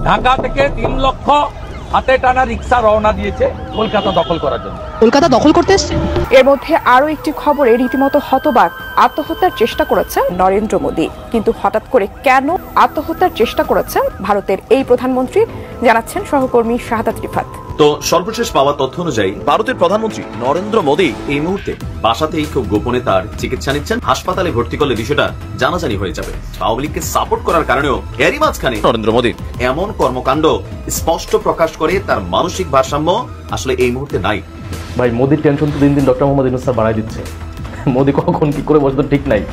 ঢাকা থেকে 3 লক্ষ হাতে টানা রিক্সা রওনা দিয়েছে কলকাতা দখল করার জন্য। কলকাতা দখল করতে এসছে। এর মধ্যে আরো একটি খবরে রীতিমতো হতবাক, আত্মহত্যার চেষ্টা করেছেন নরেন্দ্র মোদী। কিন্তু হঠাৎ করে কেন আত্মহত্যার চেষ্টা করেছেন ভারতের এই প্রধানমন্ত্রী, জানাচ্ছেন সহকর্মী শাহাদাত রিফাত। তো সর্বশেষ পাওয়া তথ্য অনুযায়ী ভারতের প্রধানমন্ত্রী নরেন্দ্র মোদী এই মুহূর্তে বাসাতেই খুব গোপনে তার চিকিৎসা নিচ্ছেন। হাসপাতালে ভর্তি করলে বিষয়টা জানাজানি হয়ে যাবে। আওয়ামী লীগকে সাপোর্ট করার কারণেও এরই মাঝখানে নরেন্দ্র মোদীর এমন কর্মকাণ্ড স্পষ্ট প্রকাশ করে তার মানসিক ভারসাম্য আসলে এই মুহূর্তে নাই। ভাই মোদীর টেনশন তো দিন দিন ডক্টর মোহাম্মদ ইউনূস স্যার বাড়াই দিচ্ছে। মোদী কখন কি করে বসে ঠিক নাই।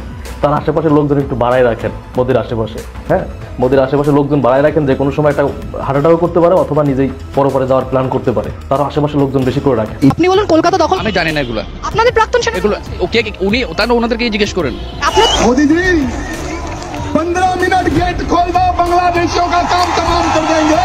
তার আশেপাশের লোকজন একটু বাড়ায় রাখেন মোদীর আশেপাশে। হ্যাঁ, মোদীর আশেপাশে লোকজন বাড়ায় রাখেন, যে কোনো সময় একটা হার্ট অ্যাটাকও করতে পারে অথবা নিজেই পরে যাওয়ার প্ল্যান করতে পারে। তার আশেপাশের লোকজন বেশি করে রাখেন। আপনি বলেন কলকাতা দখল, আমি জানি না এগুলো। আপনাদের প্রাক্তন এগুলো ওকে উনি তারা ওনাদেরকে জিজ্ঞেস করেন। मोदी जी 15 मिनट गेट खोल दो, बांग्लादेशियों का काम तमाम कर देंगे।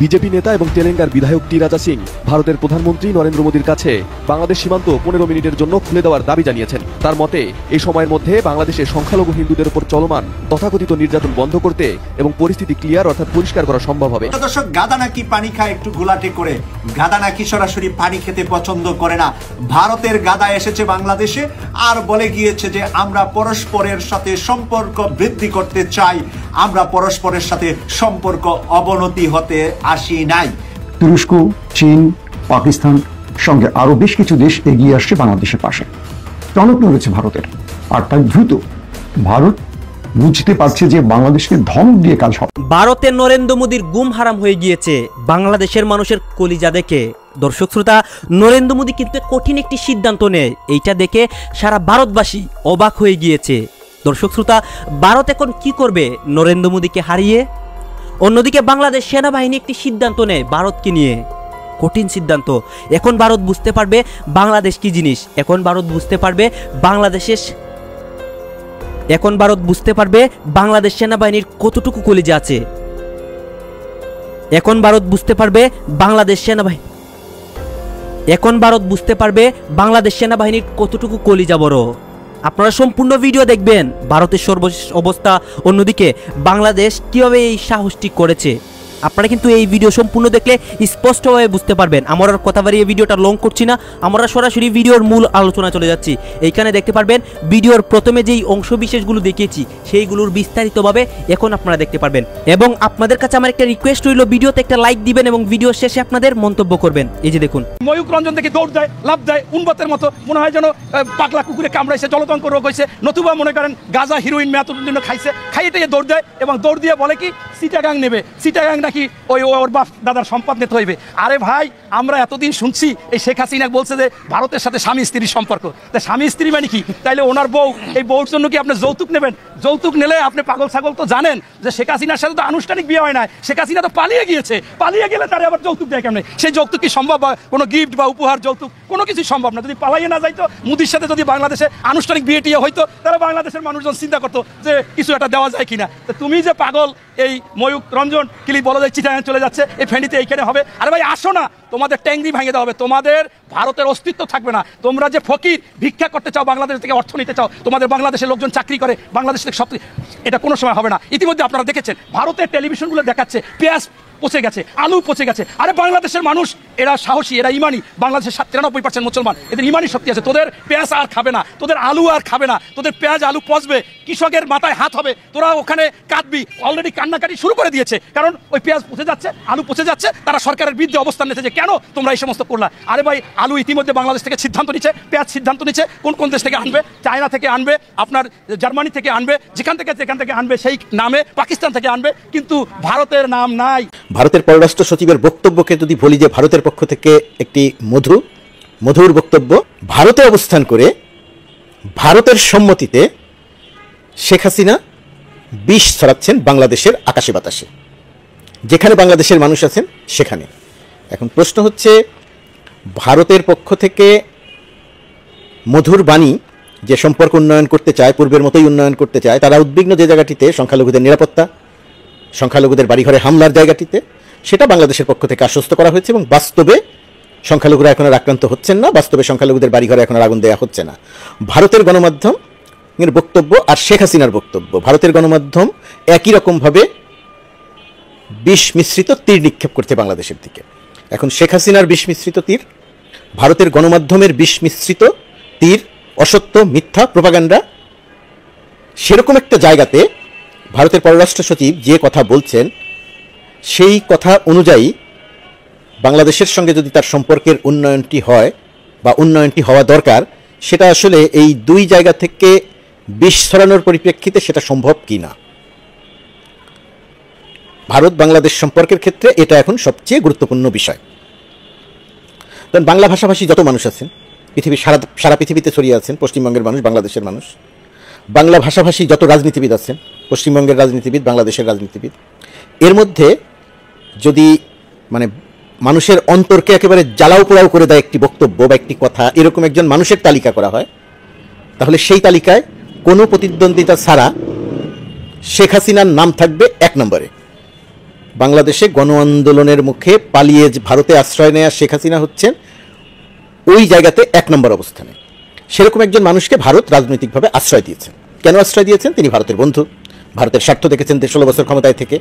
বিজেপি নেতা এবং তেলেঙ্গার বিধায়ক টি রাজা সিং ভারতের প্রধানমন্ত্রী নরেন্দ্র মোদীর কাছে বাংলাদেশ সীমান্ত 15 মিনিটের জন্য খুলে দেওয়ার দাবি জানিয়েছেন। তার মতে এই সময়ের মধ্যে বাংলাদেশের সংখ্যালঘু হিন্দুদের উপর চলমান তথাকথিত নির্যাতন বন্ধ করতে এবং পরিস্থিতি ক্লিয়ার অর্থাৎ পরিষ্কার করা সম্ভব হবে। দর্শক, গাদা নাকি পানি খায় একটু ঘোলাটে করে, গাদা নাকি সরাসরি পানি খেতে পছন্দ করে না। ভারতের গাদা এসেছে বাংলাদেশে আর বলে গিয়েছে যে আমরা পরস্পরের সাথে সম্পর্ক বৃদ্ধি করতে চাই, আমরা পরস্পরের সাথে সম্পর্ক অবনতি হতে আসি নাই। তুরস্ক, চীন, পাকিস্তান সঙ্গে আরো বেশ কিছু দেশ এগিয়ে আসছে বাংলাদেশের পাশে। টনক নড়েছে ভারতের, আর তাই দ্রুত ভারত বুঝতে পারছে যে বাংলাদেশকে ধমক দিয়ে কাজ হবে। ভারতের নরেন্দ্র মোদীর গুম হারাম হয়ে গিয়েছে বাংলাদেশের মানুষের কলিজা দেখে। দর্শক শ্রোতা, নরেন্দ্র মোদী কিন্তু কঠিন একটি সিদ্ধান্ত নেয়, এইটা দেখে সারা ভারতবাসী অবাক হয়ে গিয়েছে। দর্শক শ্রোতা, ভারত এখন কি করবে নরেন্দ্র মোদীকে হারিয়ে? অন্যদিকে বাংলাদেশ সেনাবাহিনী একটি সিদ্ধান্ত নেয় ভারতকে নিয়ে, কঠিন সিদ্ধান্ত। এখন ভারত বুঝতে পারবে বাংলাদেশ কি জিনিস। এখন ভারত বুঝতে পারবে বাংলাদেশ সেনাবাহিনীর কতটুকু কলিজা আছে। এখন ভারত বুঝতে পারবে বাংলাদেশ সেনাবাহিনীর কতটুকু কলিজা বড়। আপনারা সম্পূর্ণ ভিডিও দেখবেন ভারতের সর্বশেষ অবস্থা, অন্যদিকে বাংলাদেশ কিভাবে এই সাহসটি করেছে। আপনারা কিন্তু এই ভিডিও সম্পূর্ণ দেখলে স্পষ্টভাবে বুঝতে পারবেন। আমরা কথা বাড়িয়ে ভিডিওটা লং করছি না, আমরা সরাসরি ভিডিওর মূল আলোচনায় চলে যাচ্ছি। এইখানে দেখতে পারবেন ভিডিওর প্রথমে যেই অংশ বিশেষগুলো দেখিয়েছি সেইগুলোর বিস্তারিতভাবে এখন আপনারা দেখতে পারবেন। এবং আপনাদের কাছে আমার একটা রিকোয়েস্ট রইল, ভিডিওতে একটা লাইক দিবেন এবং ভিডিও শেষে আপনাদের মন্তব্য করবেন। এই যে দেখুন, ময়ূক রঞ্জন থেকে দৌড় দেয়, লাভ দেয়, উন্মতের মতো মনে হয় যেন পাগলা কুকুরে কামড়াইছে, জলতঙ্ক রোগ হয়েছে, নতুবা মনে করেন গাঁজা হিরোইন মেয়াতুর জন্য খাইছে, খাইয়ে দৌড় দেয় এবং দৌড় দিয়ে বলে কি চিটাগাং নেবে, চিটাগাং নাকি ওর বাপ দাদার সম্পদ নিতে হইবে। আরে ভাই, আমরা এতদিন শুনছি এই শেখ হাসিনা বলছে যে ভারতের সাথে স্বামী স্ত্রীর সম্পর্ক। স্বামী স্ত্রী মানে কি? তাইলে ওনার বউ, এই বউর জন্য কি আপনি যৌতুক নেবেন? যৌতুক নিলে আপনি পাগল ছাগল তো জানেন যে শেখ হাসিনার সাথে তো আনুষ্ঠানিক বিয়ে হয় না, শেখ হাসিনা তো পালিয়ে গিয়েছে। পালিয়ে গেলে তারা আবার যৌতুক দেয় কেমন? সেই যৌতুক কি সম্ভব? বা কোনো গিফট বা উপহার যৌতুক কোনো কিছুই সম্ভব না। যদি পালাইয়ে না যাইতো, মোদির সাথে যদি বাংলাদেশে আনুষ্ঠানিক বিয়ে টিয়ে হইতো, তারা বাংলাদেশের মানুষজন চিন্তা করতো যে কিছু একটা দেওয়া যায় কিনা। তুমি যে পাগল এই ময়ূক রঞ্জন কিলি বলা যায় চিটাগাং চলে যাচ্ছে, এই ফেনীতে এইখানে হবে। আরে ভাই আসো না, তোমাদের ট্যাংরি ভাঙে দেওয়া হবে, তোমাদের ভারতের অস্তিত্ব থাকবে না। তোমরা যে ফকির ভিক্ষা করতে চাও, বাংলাদেশ থেকে অর্থ নিতে চাও, তোমাদের বাংলাদেশের লোকজন চাকরি করে, বাংলাদেশ থেকে সব, এটা কোনো সময় হবে না। ইতিমধ্যে আপনারা দেখেছেন ভারতের টেলিভিশনগুলো দেখাচ্ছে পেঁয়াজ পচে গেছে, আলু পচে গেছে। আরে বাংলাদেশের মানুষ এরা সাহসী, এরা ইমানি। বাংলাদেশের 93% মুসলমান, এদের ইমানি শক্তি আছে। তোদের পেঁয়াজ আর খাবে না, তোদের আলু আর খাবে না, তোদের পেঁয়াজ আলু পচবে, কৃষকের মাথায় হাত হবে, তোরা ওখানে কাটবি। অলরেডি কান্নাকাটি শুরু করে দিয়েছে, কারণ ওই পেঁয়াজ পচে যাচ্ছে, আলু পচে যাচ্ছে। তারা সরকারের বিরুদ্ধে অবস্থান নিয়েছে যে কেন তোমরা এই সমস্ত করলা। আরে ভাই, আলু ইতিমধ্যে বাংলাদেশ থেকে সিদ্ধান্ত নিচ্ছে, পেঁয়াজ সিদ্ধান্ত নিচ্ছে কোন কোন দেশ থেকে আনবে। চায়না থেকে আনবে, আপনার জার্মানি থেকে আনবে, যেখান থেকে আনবে সেই নামে, পাকিস্তান থেকে আনবে, কিন্তু ভারতের নাম নাই। ভারতের পররাষ্ট্র সচিবের বক্তব্যকে যদি বলি যে ভারতের পক্ষ থেকে একটি মধুর বক্তব্য, ভারতে অবস্থান করে ভারতের সম্মতিতে শেখ হাসিনা বিষ ছড়াচ্ছেন বাংলাদেশের আকাশে বাতাসে, যেখানে বাংলাদেশের মানুষ আছেন সেখানে। এখন প্রশ্ন হচ্ছে, ভারতের পক্ষ থেকে মধুর বাণী যে সম্পর্ক উন্নয়ন করতে চায়, পূর্বের মতোই উন্নয়ন করতে চায়, তারা উদ্বিগ্ন যে জায়গাটিতে সংখ্যালঘুদের নিরাপত্তা, সংখ্যালঘুদের বাড়িঘরে হামলার জায়গাটিতে, সেটা বাংলাদেশের পক্ষ থেকে আশ্বস্ত করা হয়েছে এবং বাস্তবে সংখ্যালঘুরা এখন আর আক্রান্ত হচ্ছেন না, বাস্তবে সংখ্যালঘুদের বাড়িঘরে এখন আর আগুন দেওয়া হচ্ছে না। ভারতের গণমাধ্যমের বক্তব্য আর শেখ হাসিনার বক্তব্য, ভারতের গণমাধ্যম একই রকমভাবে বিষ মিশ্রিত তীর নিক্ষেপ করছে বাংলাদেশের দিকে। এখন শেখ হাসিনার বিষ মিশ্রিত তীর, ভারতের গণমাধ্যমের বিষ মিশ্রিত তীর, অসত্য, মিথ্যা, প্রোপাগান্ডা, সেরকম একটা জায়গাতে ভারতের পররাষ্ট্র সচিব যে কথা বলছেন সেই কথা অনুযায়ী বাংলাদেশের সঙ্গে যদি তার সম্পর্কের উন্নয়নটি হয় বা উন্নয়নটি হওয়া দরকার, সেটা আসলে এই দুই জায়গা থেকে বিষ ছড়ানোর পরিপ্রেক্ষিতে সেটা সম্ভব কি না। ভারত বাংলাদেশ সম্পর্কের ক্ষেত্রে এটা এখন সবচেয়ে গুরুত্বপূর্ণ বিষয়। কারণ বাংলা ভাষাভাষী যত মানুষ আছেন পৃথিবীর সারা পৃথিবীতে ছড়িয়ে আছেন, পশ্চিমবঙ্গের মানুষ, বাংলাদেশের মানুষ, বাংলা ভাষাভাষী যত রাজনীতিবিদ আছেন, পশ্চিমবঙ্গের রাজনীতিবিদ, বাংলাদেশের রাজনীতিবিদ, এর মধ্যে যদি মানে মানুষের অন্তরকে একেবারে জ্বালাও পোড়াও করে দেয় একটি বক্তব্য বা একটি কথা, এরকম একজন মানুষের তালিকা করা হয়, তাহলে সেই তালিকায় কোনো প্রতিদ্বন্দ্বিতা ছাড়া শেখ হাসিনার নাম থাকবে 1 নম্বরে। বাংলাদেশে গণ আন্দোলনের মুখে পালিয়ে ভারতে আশ্রয় নেয়া শেখ হাসিনা হচ্ছেন ওই জায়গাতে 1 নম্বর অবস্থানে। সেরকম একজন মানুষকে ভারত রাজনৈতিকভাবে আশ্রয় দিয়েছেন। কেন আশ্রয় দিয়েছেন? তিনি ভারতের বন্ধু, ভারতের স্বার্থ দেখেছেন 16 বছর ক্ষমতায় থেকে।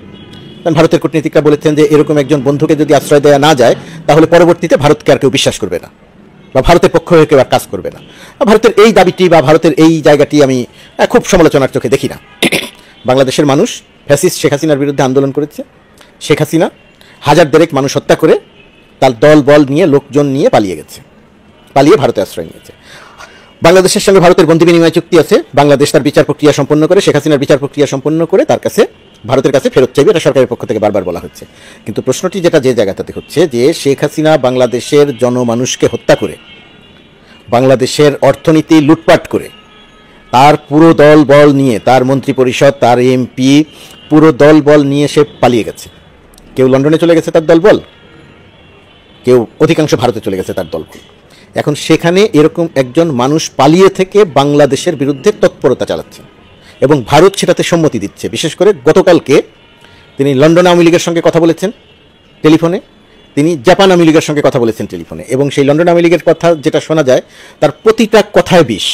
ভারতের কূটনীতিকরা বলেছেন যে এরকম একজন বন্ধুকে যদি আশ্রয় দেওয়া না যায় তাহলে পরবর্তীতে ভারতকে আর কেউ বিশ্বাস করবে না বা ভারতের পক্ষ হয়ে কেউ আর কাজ করবে না। ভারতের এই দাবিটি বা ভারতের এই জায়গাটি আমি খুব সমালোচনার চোখে দেখি না। বাংলাদেশের মানুষ ফ্যাসিস্ট শেখ হাসিনার বিরুদ্ধে আন্দোলন করেছে। শেখ হাসিনা 1000 মানুষ হত্যা করে তার দল বল নিয়ে, লোকজন নিয়ে পালিয়ে গেছে, পালিয়ে ভারতে আশ্রয় নিয়েছে। বাংলাদেশের সঙ্গে ভারতের বন্দি বিনিময় চুক্তি আছে। বাংলাদেশ তার বিচার প্রক্রিয়া সম্পন্ন করে, শেখ হাসিনার বিচার প্রক্রিয়া সম্পন্ন করে তার কাছে, ভারতের কাছে ফেরত চাইবে, এটা সরকারের পক্ষ থেকে বারবার বলা হচ্ছে। কিন্তু প্রশ্নটি যেটা যে জায়গাটাতে হচ্ছে যে শেখ হাসিনা বাংলাদেশের জনমানুষকে হত্যা করে, বাংলাদেশের অর্থনীতি লুটপাট করে, তার পুরো দল বল নিয়ে, তার মন্ত্রী পরিষদ, তার এমপি, পুরো দল বল নিয়ে সে পালিয়ে গেছে। কেউ লন্ডনে চলে গেছে তার দলবল, কেউ অধিকাংশ ভারতে চলে গেছে তার দলবল। এখন সেখানে এরকম একজন মানুষ পালিয়ে থেকে বাংলাদেশের বিরুদ্ধে তৎপরতা চালাচ্ছে এবং ভারত সেটাতে সম্মতি দিচ্ছে। বিশেষ করে গতকালকে তিনি লন্ডন আওয়ামী লীগের সঙ্গে কথা বলেছেন টেলিফোনে, তিনি জাপান আওয়ামী লীগের সঙ্গে কথা বলেছেন টেলিফোনে, এবং সেই লন্ডন আওয়ামী লীগের কথা যেটা শোনা যায় তার প্রতিটা কথায় বিষ,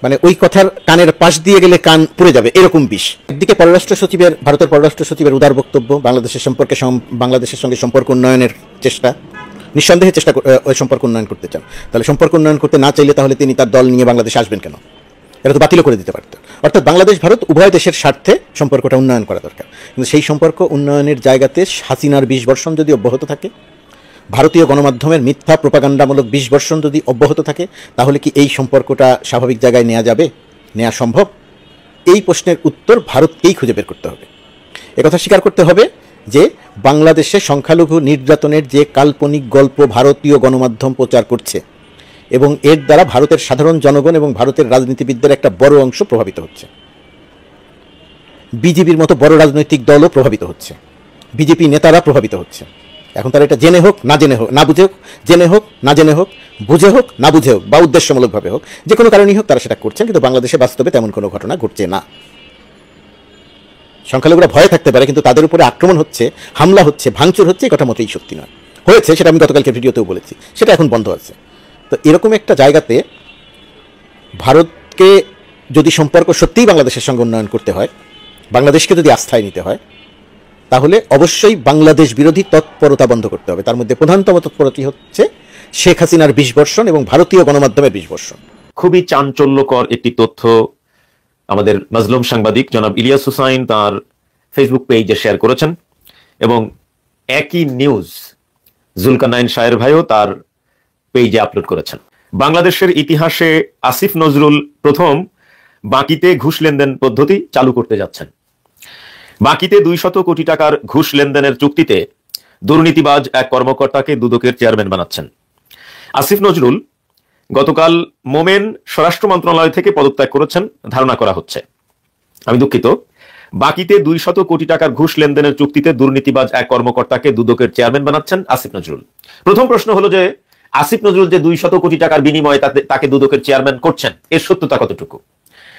মানে ওই কথার কানের পাশ দিয়ে গেলে কান পুড়ে যাবে এরকম বিষ। একদিকে পররাষ্ট্র সচিবের, ভারতের পররাষ্ট্র সচিবের উদার বক্তব্য, বাংলাদেশের সম্পর্কে, বাংলাদেশের সঙ্গে সম্পর্ক উন্নয়নের চেষ্টা, নিঃসন্দেহে চেষ্টা ওই সম্পর্ক উন্নয়ন করতে চান। তাহলে সম্পর্ক উন্নয়ন করতে না চাইলে তাহলে তিনি তার দল নিয়ে বাংলাদেশে আসবেন কেন? এটা তো বাতিলও করে দিতে পারতেন। অর্থাৎ বাংলাদেশ ভারত উভয় দেশের স্বার্থে সম্পর্কটা উন্নয়ন করা দরকার। কিন্তু সেই সম্পর্ক উন্নয়নের জায়গাতে হাসিনার 20 বর্ষণ যদি অব্যাহত থাকে, ভারতীয় গণমাধ্যমের মিথ্যা প্রোপাগান্ডামূলক 20 বর্ষণ যদি অব্যাহত থাকে, তাহলে কি এই সম্পর্কটা স্বাভাবিক জায়গায় নেওয়া যাবে, নেওয়া সম্ভব? এই প্রশ্নের উত্তর ভারতকেই খুঁজে বের করতে হবে। একথা স্বীকার করতে হবে যে বাংলাদেশে সংখ্যালঘু নির্যাতনের যে কাল্পনিক গল্প ভারতীয় গণমাধ্যম প্রচার করছে এবং এর দ্বারা ভারতের সাধারণ জনগণ এবং ভারতের রাজনীতিবিদদের একটা বড় অংশ প্রভাবিত হচ্ছে। বিজেপির মতো বড় রাজনৈতিক দলও প্রভাবিত হচ্ছে, বিজেপি নেতারা প্রভাবিত হচ্ছে। এখন তারা এটা জেনে হোক না জেনে হোক, না বুঝে হোক, জেনে হোক না জেনে হোক, বুঝে হোক না বুঝে হোক, বা উদ্দেশ্যমূলকভাবে হোক, যে কোনো কারণেই হোক তারা সেটা করছেন। কিন্তু বাংলাদেশে বাস্তবে তেমন কোনো ঘটনা ঘটছে না। সংখ্যালঘুরা ভয়ে থাকতে পারে, কিন্তু তাদের উপরে আক্রমণ হচ্ছে, হামলা হচ্ছে, ভাঙচুর হচ্ছে, এই কথা মোটেই সত্যি নয়। হয়েছে, সেটা আমি গতকালকে ভিডিওতেও বলেছি, সেটা এখন বন্ধ আছে। তো এরকম একটা জায়গাতে ভারতকে যদি সম্পর্ক সত্যিই বাংলাদেশের সঙ্গে উন্নয়ন করতে হয়, বাংলাদেশকে যদি আস্থায় নিতে হয়, তাহলে অবশ্যই বাংলাদেশ বিরোধী তৎপরতা বন্ধ করতে হবে। তার মধ্যে প্রধানতম তৎপরতা হচ্ছে শেখ হাসিনার 20 বর্ষণ এবং ভারতীয় গণমাধ্যমের 20 বর্ষণ। খুবই চাঞ্চল্যকর একটি তথ্য আমাদের মাজলুম সাংবাদিক জনাব ইলিয়াস হুসাইন তার ফেসবুক পেজে শেয়ার করেছেন, এবং একই নিউজ জুলকারনাইন শাহের ভাইও তার পেজে আপলোড করেছেন। বাংলাদেশের ইতিহাসে আসিফ নজরুল প্রথম বাকিতে ঘুষ লেনদেন পদ্ধতি চালু করতে যাচ্ছেন। বাকিতে 200 কোটি টাকার ঘুষ লেনদেনের চুক্তিতে দুর্নীতিবাজ এক কর্মকর্তাকে দুদকের চেয়ারম্যান বানাচ্ছেন। আসিফ নজরুল গতকাল মোমেন স্বরাষ্ট্র মন্ত্রণালয় থেকে পদত্যাগ করেছেন ধারণা করা হচ্ছে। আমি দুঃখিত, বাকিতে 200 কোটি টাকার ঘুষ লেনদেনের চুক্তিতে দুর্নীতিবাজ এক কর্মকর্তাকে দুদকের চেয়ারম্যান বানাচ্ছেন আসিফ নজরুল। প্রথম প্রশ্ন হলো যে আসিফ নজরুল যে 200 কোটি টাকার বিনিময়ে তাকে দুদকের চেয়ারম্যান করছেন, এর সত্যতা কতটুকু?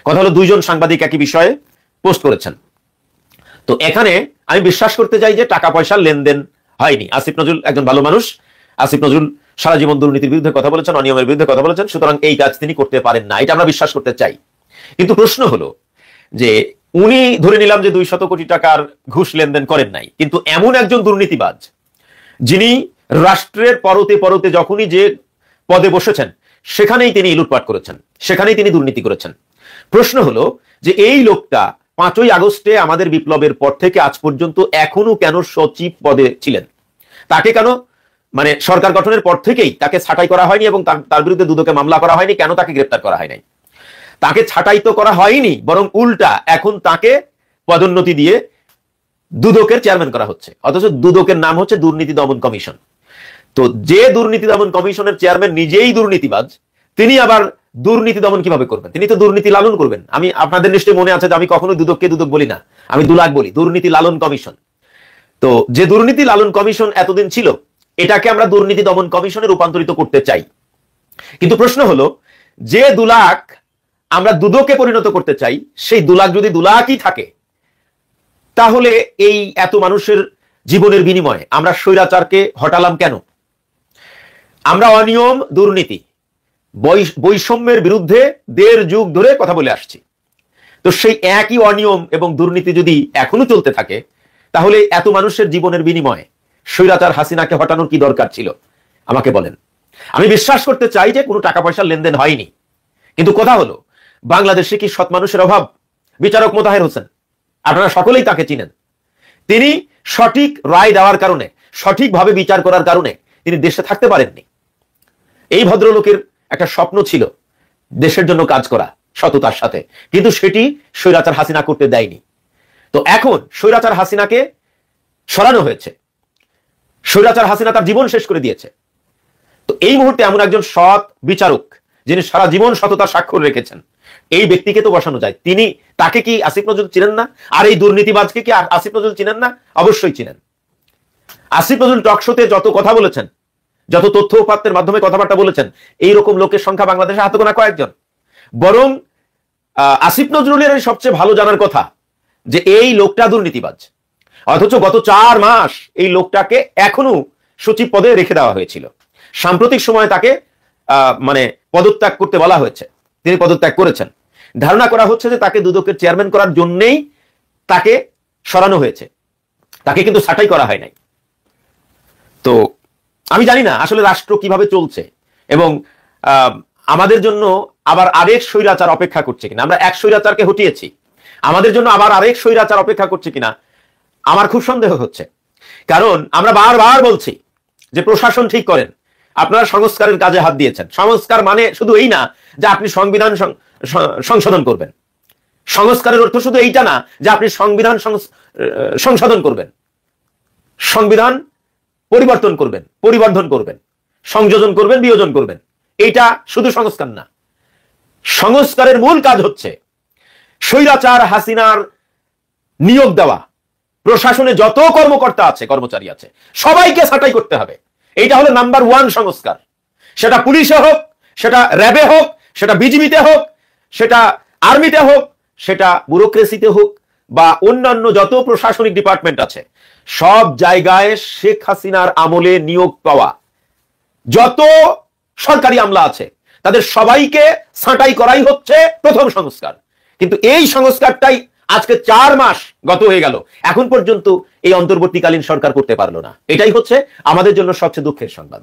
কথা হলো 2 জন সাংবাদিক একই বিষয়ে পোস্ট করেছেন। তো এখানে আমি বিশ্বাস করতে চাই যে টাকা পয়সার লেনদেন হয়নি। আসিফ নজরুল একজন ভালো মানুষ, আসিফ নজরুল সারা জীবন দুর্নীতির বিরুদ্ধে কথা বলেছেন, অনিয়মের বিরুদ্ধে কথা বলেছেন, সুতরাং এই কাজ তিনি করতে পারেন না, এটা আমরা বিশ্বাস করতে চাই। কিন্তু প্রশ্ন হলো যে উনি ধরে নিলাম যে 200 কোটি টাকার ঘুষ লেনদেন করেন নাই, কিন্তু এমন একজন দুর্নীতিবাজ যিনি রাষ্ট্রের পরতে পরতে যখনই যে পদে বসেছেন সেখানেই তিনি লুটপাট করেছেন, সেখানেই তিনি দুর্নীতি করেছেন। প্রশ্ন হলো যে এই লোকটা 5ই আগস্টে আমাদের বিপ্লবের পর থেকে আজ পর্যন্ত এখনো কেন সচিব পদে ছিলেন? তাকে কেন মানে সরকার গঠনের পর থেকেই তাকে ছাঁটাই করা হয়নি এবং তার বিরুদ্ধে দুদকে মামলা করা হয়নি? কেন তাকে গ্রেফতার করা হয় নাই? তাকে ছাঁটাই তো করা হয়নি, বরং উল্টা এখন তাকে পদোন্নতি দিয়ে দুদকের চেয়ারম্যান করা হচ্ছে, অথচ দুদকের নাম হচ্ছে দুর্নীতি দমন কমিশন। তো যে দুর্নীতি দমন কমিশনের চেয়ারম্যান নিজেই দুর্নীতিবাজ, তিনি আবার দুর্নীতি দমন কিভাবে করবেন? তিনি তো দুর্নীতি লালন করবেন। আমি আপনাদের নিশ্চয়ই মনে আছে যে আমি কখনো দুদককে দুদক বলি না, আমি দুলাক বলি, দুর্নীতি লালন কমিশন। তো যে দুর্নীতি লালন কমিশন এতদিন ছিল, এটাকে আমরা দুর্নীতি দমন কমিশনে রূপান্তরিত করতে চাই। কিন্তু প্রশ্ন হলো যে দুলাক আমরা দুদকে পরিণত করতে চাই, সেই দুলাক যদি দুলাকই থাকে, তাহলে এই এত মানুষের জীবনের বিনিময়ে আমরা স্বৈরাচারকে হটালাম কেন? আমরা অনিয়ম, দুর্নীতি, বৈষম্যের বিরুদ্ধে 1.5 যুগ ধরে কথা বলে আসছি। তো সেই একই অনিয়ম এবং দুর্নীতি যদি এখনো চলতে থাকে, তাহলে এত মানুষের জীবনের বিনিময়ে স্বৈরাচার হাসিনাকে হটানোর কি দরকার ছিল? আমাকে বলেন। আমি বিশ্বাস করতে চাই যে কোনো টাকা পয়সার লেনদেন হয়নি, কিন্তু কথা হলো বাংলাদেশে কি সৎ মানুষের অভাব? বিচারক মোতাহের হোসেন, আপনারা সকলেই তাকে চিনেন। তিনি সঠিক রায় দেওয়ার কারণে, সঠিকভাবে বিচার করার কারণে তিনি দেশে থাকতে পারেননি। এই ভদ্রলোকের একটা স্বপ্ন ছিল দেশের জন্য কাজ করা সততার সাথে, কিন্তু সেটি স্বৈরাচার হাসিনা করতে দেয়নি। তো এখন স্বৈরাচার হাসিনাকে সরানো হয়েছে, স্বৈরাচার হাসিনা তার জীবন শেষ করে দিয়েছে। তো এই মুহূর্তে এমন একজন সৎ বিচারক যিনি সারা জীবন সততার স্বাক্ষর রেখেছেন, এই ব্যক্তিকে তো বসানো যায়। তিনি, তাকে কি আসিফ নজরুল চিনেন না? আর এই দুর্নীতিবাজকে কি আসিফ নজরুল চিনেন না? অবশ্যই চিনেন। আসিফ নজরুল টকশোতে যত কথা বলেছেন, যত তথ্য উপাত্তের মাধ্যমে কথাবার্তা বলেছেন, এইরকম লোকের সংখ্যা বাংলাদেশে হাতে গোনা কয়েকজন। বরং আসিফ নজরুলের সবচেয়ে ভালো জানার কথা যে এই লোকটা দুর্নীতিবাজ, অথচ গত 4 মাস এই লোকটাকে এখনো সচিব পদে রেখে দেওয়া হয়েছিল। সাম্প্রতিক সময়ে তাকে মানে পদত্যাগ করতে বলা হয়েছে, তিনি পদত্যাগ করেছেন। ধারণা করা হচ্ছে যে তাকে দুদকের চেয়ারম্যান করার জন্যই তাকে সরানো হয়েছে, তাকে কিন্তু ছাঁটাই করা হয় নাই। তো আমি জানি না আসলে রাষ্ট্র কিভাবে চলছে এবং আমাদের জন্য আবার আরেক স্বৈরাচার অপেক্ষা করছে কিনা। আমরা এক স্বৈরাচারকে হটিয়েছি, আমাদের জন্য আবার আরেক স্বৈরাচার অপেক্ষা করছে কিনা আমার খুব সন্দেহ হচ্ছে। কারণ আমরা বারবার বলছি যে প্রশাসন ঠিক করেন, আপনারা সংস্কারের কাজে হাত দিয়েছেন। সংস্কার মানে শুধু এই না যে আপনি সংবিধান সংশোধন করবেন, সংস্কারের অর্থ শুধু এইটা না যে আপনি সংবিধান সংশোধন করবেন, সংবিধান পরিবর্তন করবেন, পরিবর্ধন করবেন, সংযোজন করবেন, বিয়োজন করবেন। এইটা শুধু সংস্কার না। সংস্কারের মূল কাজ হচ্ছে স্বৈরাচার হাসিনার নিয়োগ দেওয়া প্রশাসনে যত কর্মকর্তা আছে, কর্মচারী আছে, সবাইকে ছাঁটাই করতে হবে। এইটা হলো নাম্বার 1 সংস্কার। সেটা পুলিশে হোক, সেটা র্যাবে হোক, সেটা বিজিবিতে হোক, সেটা আর্মিতে হোক, সেটা ব্যুরোক্রেসিতে হোক, বা অন্যান্য যত প্রশাসনিক ডিপার্টমেন্ট আছে, সব জায়গায় শেখ হাসিনার আমলে নিয়োগ পাওয়া যত সরকারি আমলা আছে তাদের সবাইকে ছাঁটাই করাই হচ্ছে প্রথম সংস্কার। কিন্তু এই সংস্কারটাই আজকে 4 মাস গত হয়ে গেল, এখন পর্যন্ত এই অন্তর্বর্তীকালীন সরকার করতে পারলো না। এটাই হচ্ছে আমাদের জন্য সবচেয়ে দুঃখের সংবাদ।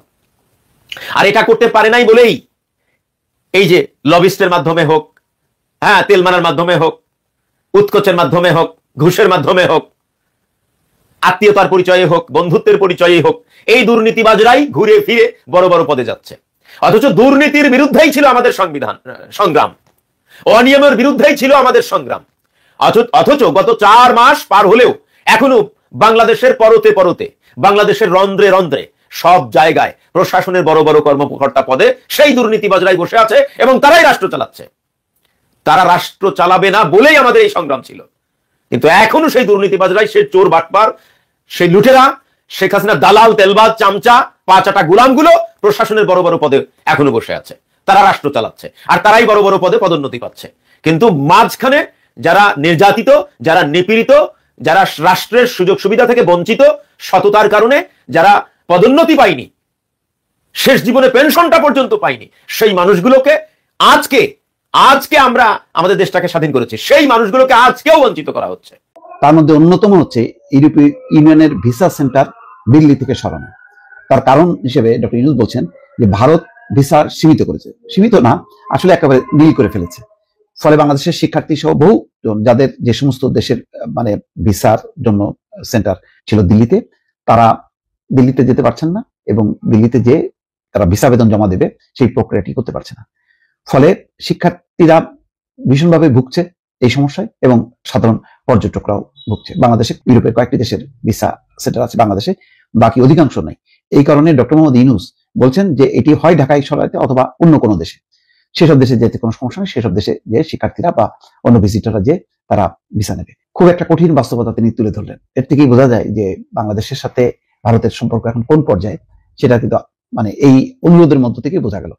আর এটা করতে পারে নাই বলেই এই যে লবিস্টের মাধ্যমে হোক, হ্যাঁ, তেল মারার মাধ্যমে হোক, উৎকোচের মাধ্যমে হোক, ঘুষের মাধ্যমে হোক, আত্মীয়তার পরিচয়ে হোক, বন্ধুত্বের পরিচয়ে হোক, এই দুর্নীতিবাজরাই ঘুরে ফিরে বড় বড় পদে যাচ্ছে। অথচ দুর্নীতির বিরুদ্ধেই ছিল আমাদের সংগ্রাম, অনিয়মের বিরুদ্ধেই ছিল আমাদের সংগ্রাম। অথচ গত 4 মাস পার হলেও এখনো বাংলাদেশের পরতে পরতে, বাংলাদেশের রন্ধ্রে রন্ধ্রে সব জায়গায় প্রশাসনের বড় বড় কর্মকর্তা পদে সেই দুর্নীতিবাজরাই বসে আছে এবং তারাই রাষ্ট্র চালাচ্ছে। তারা রাষ্ট্র চালাবে না বলেই আমাদের এই সংগ্রাম ছিল, কিন্তু এখনো সেই দুর্নীতিবাজরাই, সেই চোর বাটপার, সেই লুটেরা, শেখ হাসিনা দালাল, তেলবাজ, চামচা, পাঁচাটা গোলামগুলো প্রশাসনের বড় বড় পদে এখনো বসে আছে। তারা রাষ্ট্র চালাচ্ছে আর তারাই বড় বড় পদে পদোন্নতি পাচ্ছে। কিন্তু মাঝখানে যারা নির্যাতিত, যারা নিপীড়িত, যারা রাষ্ট্রের সুযোগ সুবিধা থেকে বঞ্চিত, সততার কারণে যারা পদোন্নতি পায়নি, শেষ জীবনে পেনশনটা পর্যন্ত পায়নি, সেই মানুষগুলোকে আজকে আজকে আমরা আমাদের দেশটাকে স্বাধীন করেছি, সেই মানুষগুলোকে আজকেও বঞ্চিত করা হচ্ছে। তার মধ্যে অন্যতম হচ্ছে ইউরোপীয় ইউনিয়নের ভিসা সেন্টার দিল্লি থেকে সরানো। তার কারণ হিসেবে ডক্টর ইউনূস বলছেন যে ভারত ভিসা সীমিত করেছে, সীমিত না আসলে একেবারে নীল করে ফেলেছে। ফলে বাংলাদেশের শিক্ষার্থী সহ বহু যাদের যে সমস্ত দেশের মানে ভিসার জন্য সেন্টার ছিল দিল্লিতে, তারা দিল্লিতে যেতে পারছেন না এবং দিল্লিতে যে তারা ভিসা আবেদন জমা দেবে সেই প্রক্রিয়াটি করতে পারছে না। ফলে শিক্ষার্থীরা ভীষণভাবে ভুগছে এই সমস্যায় এবং সাধারণ পর্যটকরাও ভুগছে। বাংলাদেশে ইউরোপের কয়েকটি দেশের ভিসা সেন্টার আছে, বাংলাদেশে বাকি অধিকাংশ নাই। এই কারণে ডক্টর মোহাম্মদ ইউনূস বলছেন যে এটি হয় ঢাকায় সরাইতে অথবা অন্য কোনো দেশে, সেসব দেশে যেতে কোনো সমস্যা নেই, সেসব দেশে যে শিক্ষার্থীরা বা অন্য ভিজিটররা যে তারা ভিসা নেবে। খুব একটা কঠিন বাস্তবতা তিনি তুলে ধরলেন। এর থেকেই বোঝা যায় যে বাংলাদেশের সাথে ভারতের সম্পর্ক এখন কোন পর্যায়ে, সেটা কিন্তু মানে এই অনুরোধের মধ্য থেকে বোঝা গেল।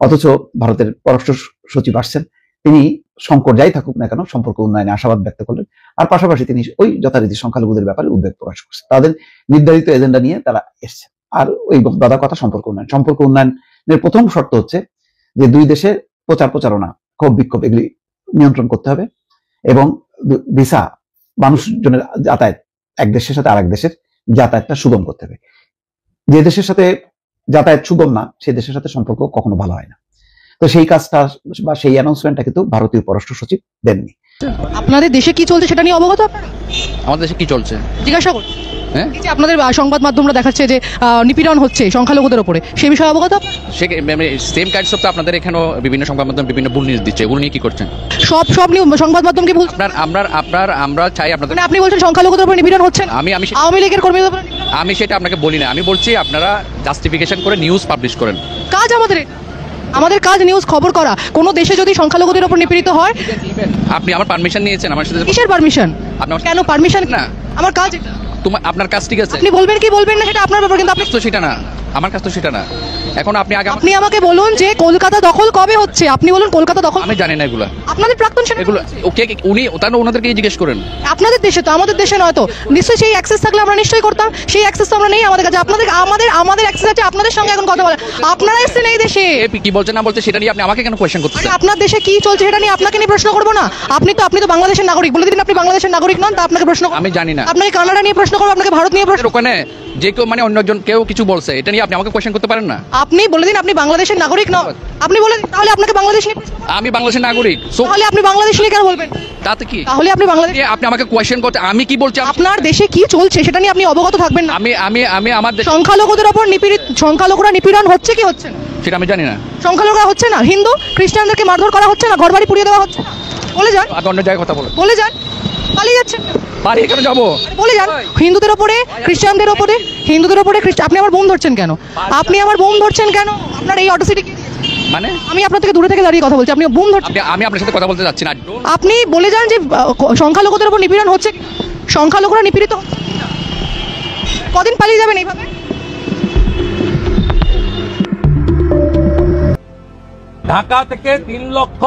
অথচ ভারতের পররাষ্ট্র সচিব আসছেন, তিনি সংকট যাই থাকুক না কেন সম্পর্ক উন্নয়নে আশাবাদ ব্যক্ত করলেন। আর পাশাপাশি তিনি ওই যথারীতি সংখ্যালঘুদের ব্যাপারে উদ্বেগ প্রকাশ করছেন। তাদের নির্ধারিত এজেন্ডা নিয়ে তারা এসছে। আর ওই দাদা কথা সম্পর্ক উন্নয়নের প্রথম শর্ত হচ্ছে যে দুই দেশে প্রচারণা, ক্ষোভ বিক্ষোভ এগুলি নিয়ন্ত্রণ করতে হবে এবং ভিসা মানুষজনের যাতায়াত এক দেশের সাথে আরেক দেশের যাতায়াতটা সুগম করতে হবে। যে দেশের সাথে যাতায়াত সুগম না, সেই দেশের সাথে সম্পর্ক কখনো ভালো হয় না। তো সেই কাজটা বা সেই অ্যানাউন্সমেন্টটা কিন্তু ভারতীয় পররাষ্ট্র সচিব দেননি। আপনাদের দেশে কি চলছে সেটা নিয়ে অবগত আপনারা? আমাদের দেশে কি চলছে জিজ্ঞাসা করছি। হ্যাঁ, এই যে আপনাদের সংবাদ মাধ্যমরা দেখাচ্ছে যে নিপীড়ন হচ্ছে সংখ্যালঘুদের উপরে, সেই বিষয়ে অবগত? সেম কাইন্ডস অফ আপনাদের এখানেও বিভিন্ন সংবাদ মাধ্যম বিভিন্ন ভুল নিউজ দিচ্ছে, এগুলো নিয়ে কি করছেন? সব নিয়ে সংবাদ মাধ্যম কি ভুল? আমরা চাই আপনাদের, মানে আপনি বলছেন সংখ্যালঘুদের উপরে নিপীড়ন হচ্ছে? আমি আওয়ামী লীগের কর্মীদের উপরে? আমি সেটা আপনাকে বলি না, আমি বলছি আপনারা জাস্টিফিকেশন করে নিউজ পাবলিশ করেন। কাজ আমাদের কাজ নিউজ খবর করা। কোন দেশে যদি সংখ্যালঘুদের উপর নিপীড়িত হয়, আপনি আমার পারমিশন নিয়েছেন আমার সাথে? কিসের পারমিশন? কেন পারমিশন? না, আমার কাজ এটা। আপনার কাজ ঠিক আছে, আপনি বলবেন কি বলবেন না সেটা আপনার ব্যাপার, কিন্তু আপনি তো সেটা না, আমার কাজ তো সেটা না। এখন আপনি আমাকে বলুন যে কলকাতা দখল কবে হচ্ছে, আপনি বলুন কলকাতা দখল। আমি জানি না এগুলো, আপনাদের প্রাক্তন সেনা এগুলো উনি ওনাদেরকে জিজ্ঞেস করেন। আপনাদের দেশে তো, আমাদের দেশে নয় তো। নিশ্চয়ই সেই অ্যাক্সেস থাকলে আমরা নিশ্চয়ই করতাম, সেই অ্যাক্সেস তো আমরা নেই আমাদের কাছে। আমাদের অ্যাক্সেস আছে আপনাদের সঙ্গে এখন কথা বলে। আপনারা এসেছেন এই দেশে, কি বলছেন না বলছে সেটা নিয়ে আপনি আমাকে কেন কোয়েশ্চেন করতেছেন? আপনার দেশে কি চলছে সেটা নিয়ে আপনাকে নিয়ে প্রশ্ন করবো না? আপনি তো বাংলাদেশের নাগরিক, বলে দিন আপনি বাংলাদেশের নাগরিক নন, তা আপনাকে প্রশ্ন আমি জানি না। আপনাকে কানাডা নিয়ে প্রশ্ন করবো, আপনাকে ভারত নিয়ে প্রশ্ন। ওখানে যে কেউ মানে অন্যজন কেউ কিছু বলছে, এটা নিয়ে আপনি আমাকে কোয়েশ্চেন করতে পারেন না? আপনি বলে দিন আপনি বাংলাদেশের নাগরিক নন, আপনি বলেন, তাহলে আপনাকে বাংলাদেশ নিয়ে। আমি বাংলাদেশের নাগরিক, তাহলে আপনি বাংলাদেশ নিয়ে কেন বলবেন? তাতে কি? তাহলে আপনি বাংলাদেশ, আপনি আমাকে কোয়েশ্চেন করতে, আমি কি বলছি? আপনার দেশে কি চলছে সেটা নিয়ে আপনি অবগত থাকবেন না। আমি আমার সংখ্যালঘুদের উপর সংখ্যালঘুরা নিপীড়ন হচ্ছে কি হচ্ছে না সেটা আমি জানি না। সংখ্যালঘুরা হচ্ছে না, হিন্দু খ্রিস্টানদেরকে মারধর করা হচ্ছে না, ঘরবাড়ি পুড়িয়ে দেওয়া হচ্ছে না? বলে যান। আপনি অন্য জায়গায় কথা বলেন। বলে যান, পালিয়ে যাচ্ছেন। বাড়ি কেন যাবো? বলে যান। হিন্দুদের উপরে খ্রিস্টানদের উপরে, আপনি আমার বোম ধরছেন কেন? আপনার এই অটোসিটি মানে? আমি আপনার থেকে দূরে থেকে দাঁড়িয়ে কথা বলছি, আপনি বোম ধরছেন। আমি আপনার সাথে কথা বলতে যাচ্ছি না। আপনি বলে যান যে সংখ্যালঘুদের উপর নিপীড়ন হচ্ছে, সংখ্যালঘুরা নিপীড়িত হচ্ছে। কদিন পালিয়ে যাবেন এইভাবে? ঢাকা থেকে 3 লক্ষ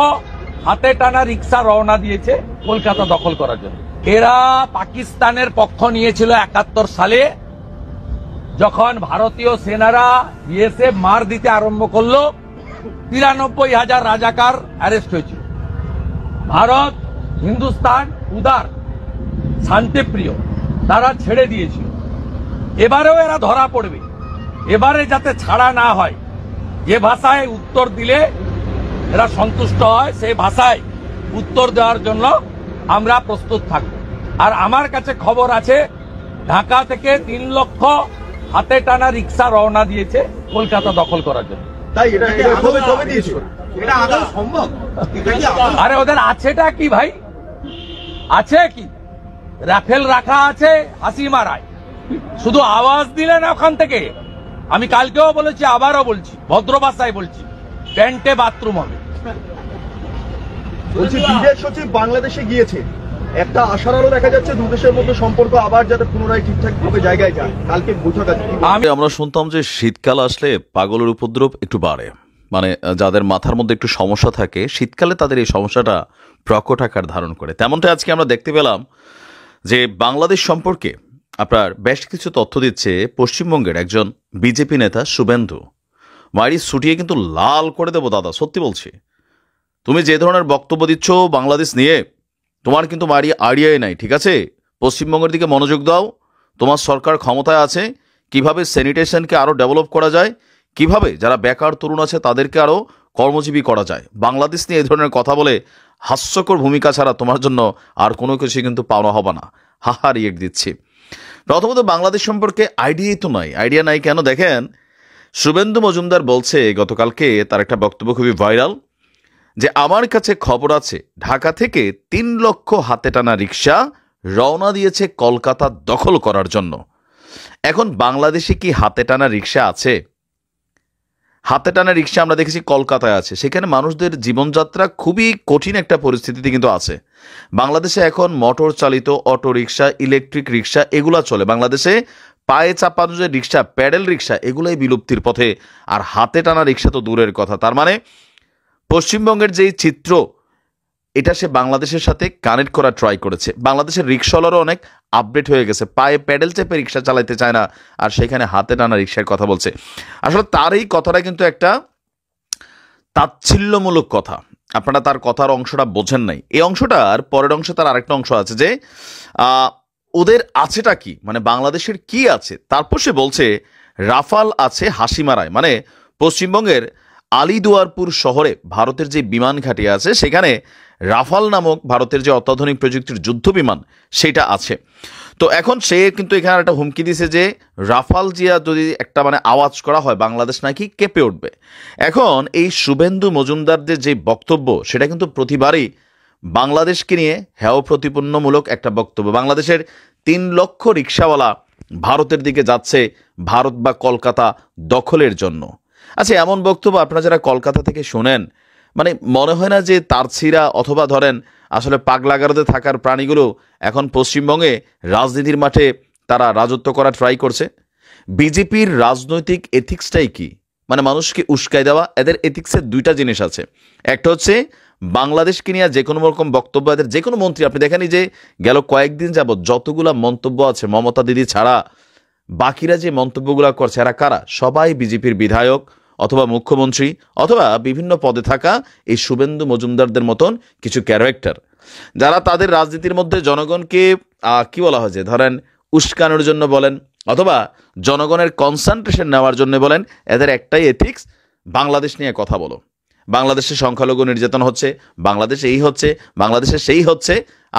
হাতে টানা রিক্সা রওনা দিয়েছে কলকাতা দখল করার জন্য। এরা পাকিস্তানের পক্ষ নিয়েছিল 71 সালে, যখন ভারতীয় সেনারা বিএসএফ মার দিতে আরম্ভ করলো। 93,000 রাজাকার অ্যারেস্ট হয়েছিল। ভারত, হিন্দুস্তান উদার শান্তিপ্রিয়, তারা ছেড়ে দিয়েছিল। এবারেও এরা ধরা পড়বে। এবারে যাতে ছাড়া না হয়, যে ভাষায় উত্তর দিলে এরা সন্তুষ্ট হয় সেই ভাষায় উত্তর দেওয়ার জন্য আমরা প্রস্তুত থাকব। আর আমার কাছে খবর আছে ঢাকা থেকে 3 লক্ষ হাতে টানা রিক্সা রওনা দিয়েছে কলকাতা দখল করার জন্য। আরে ওদের আছেটা কি ভাই? আছে কি? রাফেল রাখা আছে হাসি মারায়, শুধু আওয়াজ দিলে না ওখান থেকে। আমি কালকেও বলেছি, আবারও বলছি, ভদ্র ভাষায় বলছি, প্যান্টে বাথরুম হবে। বলছি বিদেশ সচিব বাংলাদেশে গিয়েছে, একটা আশার আলো দেখা যাচ্ছে দু দেশের মধ্যে সম্পর্ক আবার যাতে পুনরায় ঠিকঠাক ভাবে জায়গায় যায়। কালকে বৈঠক আছে। আমরা শুনতাম যে শীতকাল আসলে পাগলের উপদ্রব একটু বাড়ে, মানে যাদের মাথার মধ্যে একটু সমস্যা থাকে শীতকালে তাদের এই সমস্যাটা প্রকট আকার ধারণ করে। তেমনটা আজকে আমরা দেখতে পেলাম যে বাংলাদেশ সম্পর্কে আপনার বেশ কিছু তথ্য দিচ্ছে পশ্চিমবঙ্গের একজন বিজেপি নেতা শুভেন্দু। মাইরি ছুটিয়ে কিন্তু লাল করে দেবো দাদা, সত্যি বলছি। তুমি যে ধরনের বক্তব্য দিচ্ছ বাংলাদেশ নিয়ে, তোমার কিন্তু আইডিয়াই নাই, ঠিক আছে? পশ্চিমবঙ্গের দিকে মনোযোগ দাও। তোমার সরকার ক্ষমতায় আছে, কিভাবে স্যানিটেশনকে আরও ডেভেলপ করা যায়, কিভাবে যারা বেকার তরুণ আছে তাদেরকে আরও কর্মজীবী করা যায়। বাংলাদেশ নিয়ে এই ধরনের কথা বলে হাস্যকর ভূমিকা ছাড়া তোমার জন্য আর কোনো কিছু কিন্তু পাওয়া হবে না। হাহা রিয়েক্ট দিচ্ছি। প্রথমত বাংলাদেশ সম্পর্কে আইডিয়াই তো নয়। আইডিয়া নাই কেন? দেখেন, শুভেন্দু মজুমদার বলছে গতকালকে, তার একটা বক্তব্য খুবই ভাইরাল, যে আমার কাছে খবর আছে ঢাকা থেকে 3 লক্ষ হাতে টানা রিক্সা রওনা দিয়েছে কলকাতা দখল করার জন্য। এখন বাংলাদেশে কি হাতে টানা রিক্সা আছে? হাতে টানা রিক্সা আমরা দেখেছি কলকাতায় আছে, সেখানে মানুষদের জীবনযাত্রা খুবই কঠিন একটা পরিস্থিতিতে কিন্তু আছে। বাংলাদেশে এখন মোটর চালিত অটো রিক্সা, ইলেকট্রিক রিক্সা এগুলা চলে। বাংলাদেশে পায়ে চাপানো যে রিক্সা, প্যাডেল রিক্সা, এগুলাই বিলুপ্তির পথে। আর হাতে টানা রিক্সা তো দূরের কথা। তার মানে পশ্চিমবঙ্গের যেই চিত্র, এটা সে বাংলাদেশের সাথে কানেক্ট করা ট্রাই করেছে। বাংলাদেশের রিক্সাওয়ালারও অনেক আপডেট হয়ে গেছে, পায়ে প্যাডেল চেপে রিক্সা চালাতে চায় না, আর সেখানে হাতে টানা রিক্সার কথা বলছে। আসলে তার এই কথাটা কিন্তু একটা তাচ্ছিল্যমূলক কথা। আপনারা তার কথার অংশটা বোঝেন নাই। এই অংশটার পরের অংশে তার আরেকটা অংশ আছে যে ওদের আছেটা কি, মানে বাংলাদেশের কি আছে। তারপর সে বলছে রাফাল আছে হাসিমারায়, মানে পশ্চিমবঙ্গের আলিদুয়ারপুর শহরে ভারতের যে বিমান ঘাঁটি আছে সেখানে রাফাল নামক ভারতের যে অত্যাধুনিক প্রযুক্তির যুদ্ধ বিমান সেটা আছে। তো এখন সে কিন্তু এখানে একটা হুমকি দিয়েছে যে রাফাল জিয়া যদি একটা মানে আওয়াজ করা হয় বাংলাদেশ নাকি কেঁপে উঠবে। এখন এই শুভেন্দু মজুমদারদের যে বক্তব্য সেটা কিন্তু প্রতিবারই বাংলাদেশকে নিয়ে হেয় প্রতিপন্নমূলক একটা বক্তব্য। বাংলাদেশের 3 লক্ষ রিক্সাওয়ালা ভারতের দিকে যাচ্ছে ভারত বা কলকাতা দখলের জন্য। আচ্ছা, এমন বক্তব্য আপনারা যারা কলকাতা থেকে শোনেন, মানে মনে হয় না যে তারছিরা অথবা ধরেন আসলে পাগলাগারদে থাকার প্রাণীগুলো এখন পশ্চিমবঙ্গে রাজনীতির মাঠে তারা রাজত্ব করা ট্রাই করছে? বিজেপির রাজনৈতিক এথিক্সটাই কি? মানে মানুষকে উস্কাই দেওয়া। এদের এথিক্সের 2টা জিনিস আছে। একটা হচ্ছে বাংলাদেশকে নিয়ে যে কোনো রকম বক্তব্য, এদের যে কোনো মন্ত্রী আপনি দেখেনি যে গেল কয়েকদিন যাবৎ যতগুলা মন্তব্য আছে মমতা দিদি ছাড়া বাকিরা যে মন্তব্যগুলো করছে এরা কারা? সবাই বিজেপির বিধায়ক অথবা মুখ্যমন্ত্রী অথবা বিভিন্ন পদে থাকা এই শুভেন্দু মজুমদারদের মতন কিছু ক্যারেক্টার, যারা তাদের রাজনীতির মধ্যে জনগণকে কি বলা হয় যে ধরেন উস্কানোর জন্য বলেন অথবা জনগণের কনসেন্ট্রেশন নেওয়ার জন্য বলেন, এদের একটাই এথিক্স, বাংলাদেশ নিয়ে কথা বলো, বাংলাদেশে সংখ্যালঘু নির্যাতন হচ্ছে, বাংলাদেশে এই হচ্ছে, বাংলাদেশে সেই হচ্ছে।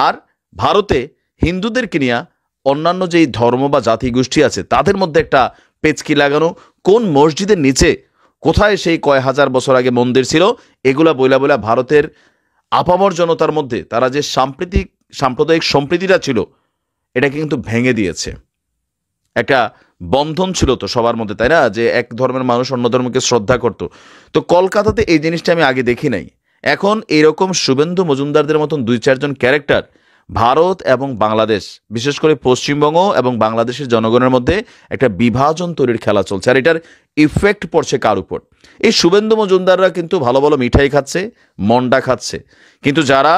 আর ভারতে হিন্দুদেরকে নিয়ে অন্যান্য যেই ধর্ম বা জাতি গোষ্ঠী আছে তাদের মধ্যে একটা পেচকি লাগানো, কোন মসজিদের নিচে কোথায় সেই কয় হাজার বছর আগে মন্দির ছিল, এগুলা বইলা ভারতের আপামর জনতার মধ্যে তারা যে সাম্প্রদায়িক সম্প্রীতিটা ছিল এটাকে কিন্তু ভেঙে দিয়েছে। একটা বন্ধন ছিল তো সবার মধ্যে, তাই না, যে এক ধর্মের মানুষ অন্য ধর্মকে শ্রদ্ধা করত। তো কলকাতাতে এই জিনিসটা আমি আগে দেখি নাই। এখন এরকম শুভেন্দু মজুমদারদের মতন 2-4 জন ক্যারেক্টার ভারত এবং বাংলাদেশ, বিশেষ করে পশ্চিমবঙ্গ এবং বাংলাদেশের জনগণের মধ্যে একটা বিভাজন তৈরির খেলা চলছে। আর এটার ইফেক্ট পড়ছে কার উপর? এই শুভেন্দু মজুমদাররা কিন্তু ভালো ভালো মিঠাই খাচ্ছে, মন্ডা খাচ্ছে, কিন্তু যারা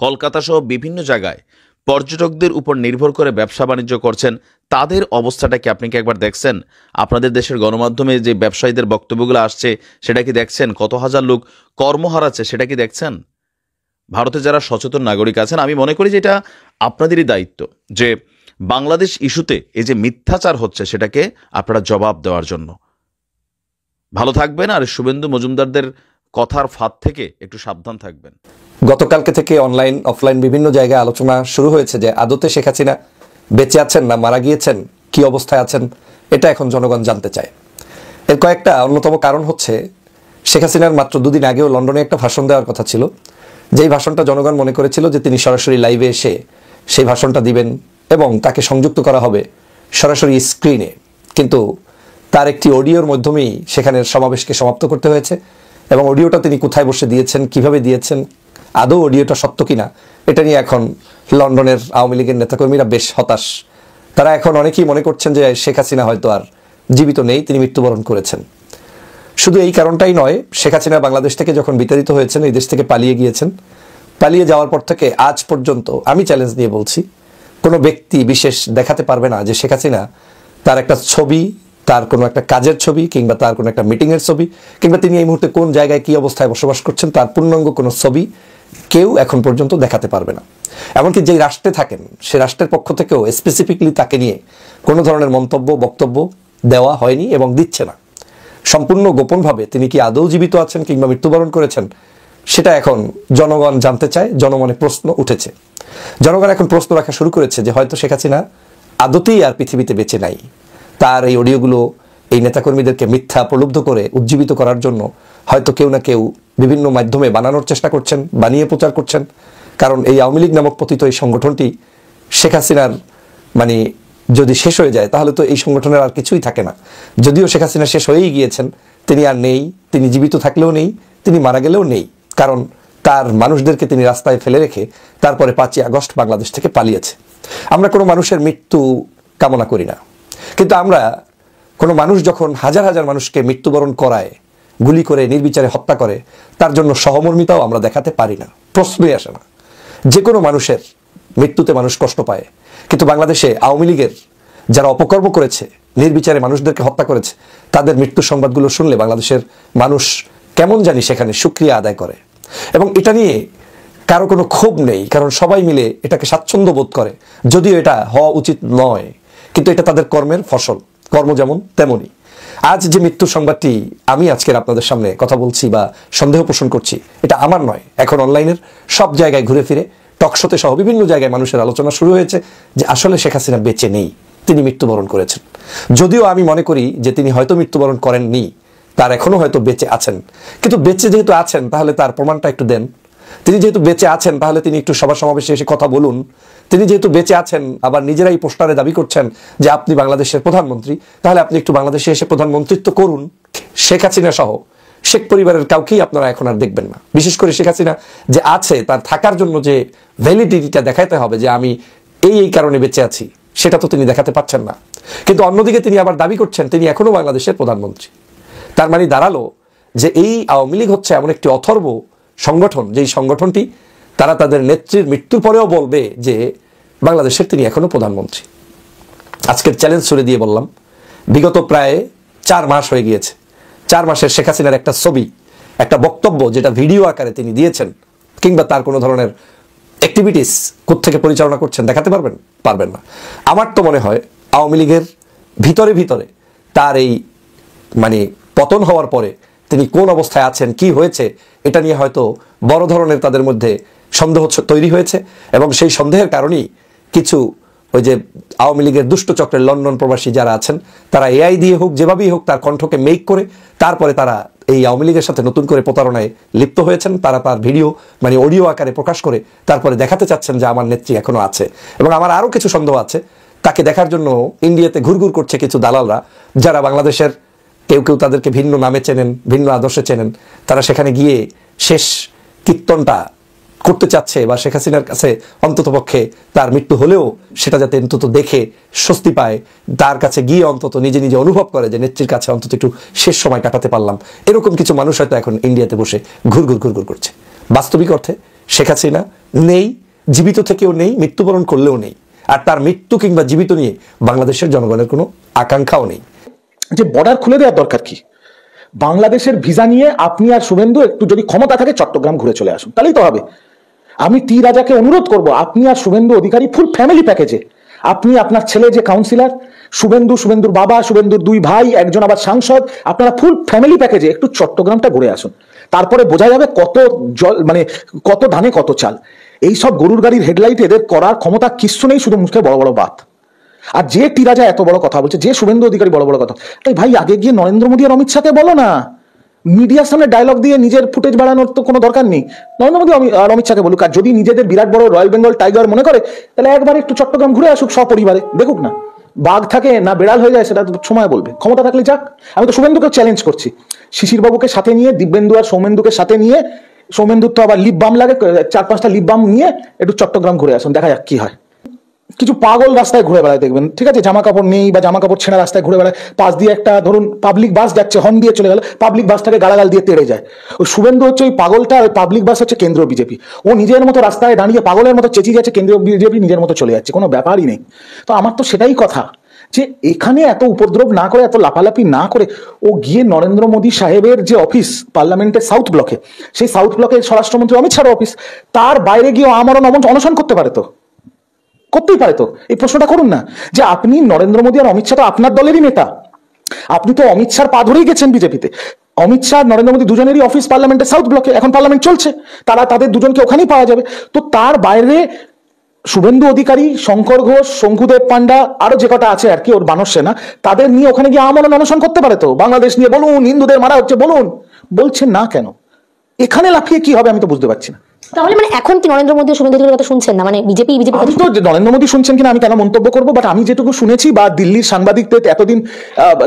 কলকাতা সহ বিভিন্ন জায়গায় পর্যটকদের উপর নির্ভর করে ব্যবসা বাণিজ্য করছেন তাদের অবস্থাটা কি আপনি কি একবার দেখছেন? আপনাদের দেশের গণমাধ্যমে যে ব্যবসায়ীদের বক্তব্যগুলো আসছে সেটা কি দেখছেন? কত হাজার লোক কর্ম হারাচ্ছে সেটা কি দেখছেন? ভারতে যারা সচেতন নাগরিক আছেন, আমি মনে করি যে এটা আপনাদেরই দায়িত্ব যে বাংলাদেশ ইস্যুতে এই যে মিথ্যাচার হচ্ছে সেটাকে আপনারা জবাব দেওয়ার জন্য। ভালো থাকবেন, আর শুভেন্দু মজুমদারদের কথার ফাঁদ থেকে একটু সাবধান থাকবেন। গতকালকে থেকে অনলাইন অফলাইন বিভিন্ন জায়গায় আলোচনা শুরু হয়েছে যে আদতে শেখ হাসিনা বেঁচে আছেন না মারা গিয়েছেন, কি অবস্থায় আছেন, এটা এখন জনগণ জানতে চায়। এর কয়েকটা অন্যতম কারণ হচ্ছে শেখ হাসিনার মাত্র 2 দিন আগেও লন্ডনে একটা ভাষণ দেওয়ার কথা ছিল, যেই ভাষণটা জনগণ মনে করেছিল যে তিনি সরাসরি লাইভে এসে সেই ভাষণটা দিবেন এবং তাকে সংযুক্ত করা হবে সরাসরি স্ক্রিনে, কিন্তু তার একটি অডিওর মাধ্যমেই সেখানের সমাবেশকে সমাপ্ত করতে হয়েছে। এবং অডিওটা তিনি কোথায় বসে দিয়েছেন, কিভাবে দিয়েছেন, আদৌ অডিওটা সত্য কিনা, এটা নিয়ে এখন লন্ডনের আওয়ামী লীগের নেতাকর্মীরা বেশ হতাশ। তারা এখন অনেকেই মনে করছেন যে শেখ হাসিনা হয়তো আর জীবিত নেই, তিনি মৃত্যুবরণ করেছেন। শুধু এই কারণটাই নয়, শেখ হাসিনা বাংলাদেশ থেকে যখন বিতাড়িত হয়েছেন, এই দেশ থেকে পালিয়ে গিয়েছেন, পালিয়ে যাওয়ার পর থেকে আজ পর্যন্ত আমি চ্যালেঞ্জ দিয়ে বলছি কোনো ব্যক্তি বিশেষ দেখাতে পারবে না যে শেখ হাসিনা তার একটা ছবি তার কোনো একটা কাজের ছবি কিংবা তার কোনো একটা মিটিংয়ের ছবি কিংবা তিনি এই মুহূর্তে কোন জায়গায় কি অবস্থায় বসবাস করছেন তার পূর্ণাঙ্গ কোনো ছবি কেউ এখন পর্যন্ত দেখাতে পারবে না। এমনকি যেই রাষ্ট্রে থাকেন সে রাষ্ট্রের পক্ষ থেকেও স্পেসিফিকলি তাকে নিয়ে কোনো ধরনের মন্তব্য বক্তব্য দেওয়া হয়নি এবং দিচ্ছে না। সম্পূর্ণ গোপনভাবে তিনি কি আদৌ জীবিত আছেন কিংবা মৃত্যুবরণ করেছেন সেটা এখন জনগণ জানতে চায়, জনমনে প্রশ্ন উঠেছে। জনগণ এখন প্রশ্ন রাখা শুরু করেছে যে হয়তো শেখ হাসিনা আদতেই আর পৃথিবীতে বেঁচে নাই, তার এই অডিওগুলো এই নেতাকর্মীদেরকে মিথ্যা প্রলুব্ধ করে উজ্জীবিত করার জন্য হয়তো কেউ না কেউ বিভিন্ন মাধ্যমে বানানোর চেষ্টা করছেন, বানিয়ে প্রচার করছেন। কারণ এই আওয়ামী লীগ নামক পতিত এই সংগঠনটি শেখ হাসিনার মানে যদি শেষ হয়ে যায় তাহলে তো এই সংগঠনের আর কিছুই থাকে না। যদিও শেখ হাসিনা শেষ হয়েই গিয়েছেন, তিনি আর নেই, তিনি জীবিত থাকলেও নেই, তিনি মারা গেলেও নেই। কারণ তার মানুষদেরকে তিনি রাস্তায় ফেলে রেখে তারপরে 5ই আগস্ট বাংলাদেশ থেকে পালিয়েছে। আমরা কোনো মানুষের মৃত্যু কামনা করি না, কিন্তু আমরা কোনো মানুষ যখন হাজার হাজার মানুষকে মৃত্যুবরণ করায়, গুলি করে নির্বিচারে হত্যা করে, তার জন্য সহমর্মিতাও আমরা দেখাতে পারি না, প্রশ্নই আসে না। যে কোনো মানুষের মৃত্যুতে মানুষ কষ্ট পায়, কিন্তু বাংলাদেশে আওয়ামী লীগের যারা অপকর্ম করেছে, নির্বিচারে মানুষদেরকে হত্যা করেছে, তাদের মৃত্যুর সংবাদগুলো শুনলে বাংলাদেশের মানুষ কেমন জানি সেখানে শুকরিয়া আদায় করে। এবং এটা নিয়ে কারো কোনো ক্ষোভ নেই, কারণ সবাই মিলে এটাকে স্বাচ্ছন্দ্য বোধ করে। যদিও এটা হওয়া উচিত নয়, কিন্তু এটা তাদের কর্মের ফসল, কর্ম যেমন তেমনই। আজ যে মৃত্যুর সংবাদটি আমি আজকের আপনাদের সামনে কথা বলছি বা সন্দেহ পোষণ করছি, এটা আমার নয়। এখন অনলাইনের সব জায়গায় ঘুরে ফিরে টকশোতে সহ বিভিন্ন জায়গায় মানুষের আলোচনা শুরু হয়েছে যে আসলে শেখ হাসিনা বেঁচে নেই, তিনি মৃত্যুবরণ করেছেন। যদিও আমি মনে করি যে তিনি হয়তো মৃত্যুবরণ করেননি, তার এখনো হয়তো বেঁচে আছেন। কিন্তু বেঁচে যেহেতু আছেন তাহলে তার প্রমাণটা একটু দেন। তিনি যেহেতু বেঁচে আছেন তাহলে তিনি একটু সভা সমাবেশে এসে কথা বলুন। তিনি যেহেতু বেঁচে আছেন, আবার নিজেরাই পোস্টারে দাবি করছেন যে আপনি বাংলাদেশের প্রধানমন্ত্রী, তাহলে আপনি একটু বাংলাদেশে এসে প্রধানমন্ত্রিত্ব করুন। শেখ হাসিনা সহ শেখ পরিবারের কাউকেই আপনারা এখন আর দেখবেন না। বিশেষ করে শেখ হাসিনা যে আছে, তার থাকার জন্য যে ভ্যালিডিটিটা দেখাতে হবে যে আমি এই কারণে বেঁচে আছি, সেটা তো তিনি দেখাতে পারছেন না। কিন্তু অন্যদিকে তিনি আবার দাবি করছেন তিনি এখনো বাংলাদেশের প্রধানমন্ত্রী। তার মানে দাঁড়ালো যে এই আওয়ামী লীগ হচ্ছে এমন একটি অথর্ব সংগঠন, যেই সংগঠনটি তারা তাদের নেত্রীর মৃত্যুর পরেও বলবে যে বাংলাদেশের তিনি এখনো প্রধানমন্ত্রী। আজকের চ্যালেঞ্জ ছুড়ে দিয়ে বললাম, বিগত প্রায় 4 মাস হয়ে গিয়েছে। 4 মাসের শেখ হাসিনার একটা ছবি, একটা বক্তব্য যেটা ভিডিও আকারে তিনি দিয়েছেন কিংবা তার কোনো ধরনের অ্যাক্টিভিটিস কোত্থেকে পরিচালনা করছেন দেখাতে পারবেন না। আমার তো মনে হয় আওয়ামী লীগের ভিতরে ভিতরে তার এই মানে পতন হওয়ার পরে তিনি কোন অবস্থায় আছেন, কি হয়েছে, এটা নিয়ে হয়তো বড় ধরনের তাদের মধ্যে সন্দেহ তৈরি হয়েছে। এবং সেই সন্দেহের কারণেই কিছু ওই যে আওয়ামী লীগের দুষ্ট চক্রের লন্ডন প্রবাসী যারা আছেন, তারা এআই দিয়ে হোক যেভাবেই হোক তার কণ্ঠকে মেক করে তারপরে তারা এই আওয়ামী লীগের সাথে নতুন করে প্রতারণায় লিপ্ত হয়েছেন। তারা তার ভিডিও মানে অডিও আকারে প্রকাশ করে তারপরে দেখাতে চাচ্ছেন যে আমার নেত্রী এখনো আছে। এবং আমার আরও কিছু সন্দেহ আছে, তাকে দেখার জন্য ইন্ডিয়াতে ঘুরঘুর করছে কিছু দালালরা, যারা বাংলাদেশের কেউ কেউ তাদেরকে ভিন্ন নামে চেনেন, ভিন্ন আদর্শে চেনেন। তারা সেখানে গিয়ে শেষ কীর্তনটা করতে চাচ্ছে বা শেখ হাসিনার কাছে অন্তত পক্ষে তার মৃত্যু হলেও সেটা যাতে অন্তত দেখে স্বস্তি পায়, তার কাছে গিয়ে অন্তত নিজে নিজে অনুভব করে যে নেত্রীর কাছে অন্তত একটু শেষ সময় কাটাতে পারলাম। এরকম কিছু মানুষ হয়তো এখন ইন্ডিয়াতে বসে ঘুরঘুর করছে। বাস্তবিক অর্থে শেখ হাসিনা নেই, জীবিত থেকেও নেই, মৃত্যুবরণ করলেও নেই। আর তার মৃত্যু কিংবা জীবিত নিয়ে বাংলাদেশের জনগণের কোনো আকাঙ্ক্ষাও নেই। যে বর্ডার খুলে দেওয়ার দরকার কি? বাংলাদেশের ভিসা নিয়ে আপনি আর শুভেন্দু একটু যদি ক্ষমতা থাকে চট্টগ্রাম ঘুরে চলে আসুন, তাহলেই তো হবে। আমি টি রাজাকে অনুরোধ করব, আপনি আর শুভেন্দু অধিকারী ফুল ফ্যামিলি প্যাকেজে, আপনি আপনার ছেলে যে কাউন্সিলর, শুভেন্দুর বাবা, শুভেন্দুর 2 ভাই, একজন আবার সাংসদ, আপনারা ফুল ফ্যামিলি প্যাকেজে একটু চট্টগ্রামটা ঘুরে আসুন। তারপরে বোঝা যাবে কত জল মানে কত ধানে কত চাল। এই সব গরুর গাড়ির হেডলাইট এদের করার ক্ষমতা কিচ্ছু নেই, শুধু মুখে বড় বড় বাত। আর যে টি রাজা এত বড় কথা বলছে, যে শুভেন্দু অধিকারী বড় বড় কথা, তাই ভাই আগে গিয়ে নরেন্দ্র মোদী আর অমিত শাহকে বলো না, মিডিয়ার সামনে ডায়লগ দিয়ে নিজের ফুটেজ বাড়ানোর তো কোনো দরকার নেই। নরেন্দ্র মোদী আর অমিত শাহকে বলুক। আর যদি নিজেদের বিরাট বড় রয়্যাল বেঙ্গল টাইগার মনে করে, তাহলে একবার একটু চট্টগ্রাম ঘুরে আসুক সপরিবারে, দেখুক না বাঘ থাকে না বেড়াল হয়ে যায়, সেটা সময় বলবে। ক্ষমতা থাকলে যাক। আমি তো শুভেন্দুকে চ্যালেঞ্জ করছি, শিশির বাবুকে সাথে নিয়ে, দিব্যেন্দু আর সৌমেন্দুকে সাথে নিয়ে, সৌমেন্দুর তো আবার লিপ বাম লাগে, 4-5টা লিপ বাম নিয়ে একটু চট্টগ্রাম ঘুরে আসুন, দেখা যাক কি হয়। কিছু পাগল রাস্তায় ঘুরে বেড়ায় দেখবেন, ঠিক আছে, জামা কাপড় নেই বা জামা কাপড় ছেঁড়া রাস্তায় ঘুরে বেড়ায়, পাশ দিয়ে একটা ধরুন পাবলিক বাস যাচ্ছে, হর্ন দিয়ে চলে গেল, পাবলিক বাসটাকে গালাগাল দিয়ে তেড়ে যায়। ওই শুভেন্দু হচ্ছে ওই পাগলটা, ওই পাবলিক বাস হচ্ছে কেন্দ্রীয় বিজেপি। ও নিজের মতো রাস্তায় দাঁড়িয়ে পাগলের মতো চেঁচিয়ে যাচ্ছে, কেন্দ্রীয় বিজেপি নিজের মতো চলে যাচ্ছে, কোনো ব্যাপারই নেই। তো আমার তো সেটাই কথা যে এখানে এত উপদ্রব না করে, এত লাফালাফি না করে ও গিয়ে নরেন্দ্র মোদী সাহেবের যে অফিস পার্লামেন্টের সাউথ ব্লকে, সেই সাউথ ব্লকের স্বরাষ্ট্রমন্ত্রী অমিত শাহর অফিস, তার বাইরে গিয়ে আমরণ অনশন করতে পারে তো, করতেই পারে তো। এই প্রশ্নটা করুন না যে আপনি নরেন্দ্র মোদী আর অমিত শাহ তো আপনার দলেরই নেতা, আপনি তো অমিত শাহর পা ধরেই গেছেন বিজেপিতে। অমিত শাহ নরেন্দ্র মোদী দুজনেরই অফিস পার্লামেন্টের সাউথ ব্লকে, এখন পার্লামেন্ট চলছে, তাদের দুজনকে ওখানেই পাওয়া যাবে। তো তার বাইরে শুভেন্দু অধিকারী, শঙ্কর ঘোষ, শঙ্কুদেব পান্ডা, আরো যে কটা আছে আর কি ওর বানর সেনা, তাদের নিয়ে ওখানে গিয়ে আমরণ অনশন করতে পারে তো। বাংলাদেশ নিয়ে বলুন, হিন্দুদের মারা হচ্ছে বলুন, বলছেন না কেন? এখানে লাফিয়ে কি হবে আমি তো বুঝতে পারছি না। তাহলে মানে এখন কি নরেন্দ্র মোদী ও শুভেন্দু অধিকারীর কথা শুনছেন না? মানে বিজেপি আমি তো নরেন্দ্র মোদী শুনছেন কিনা আমি কেন মন্তব্য করবো, বাট আমি যেটুকু শুনেছি বা দিল্লির সাংবাদিকদের এতদিন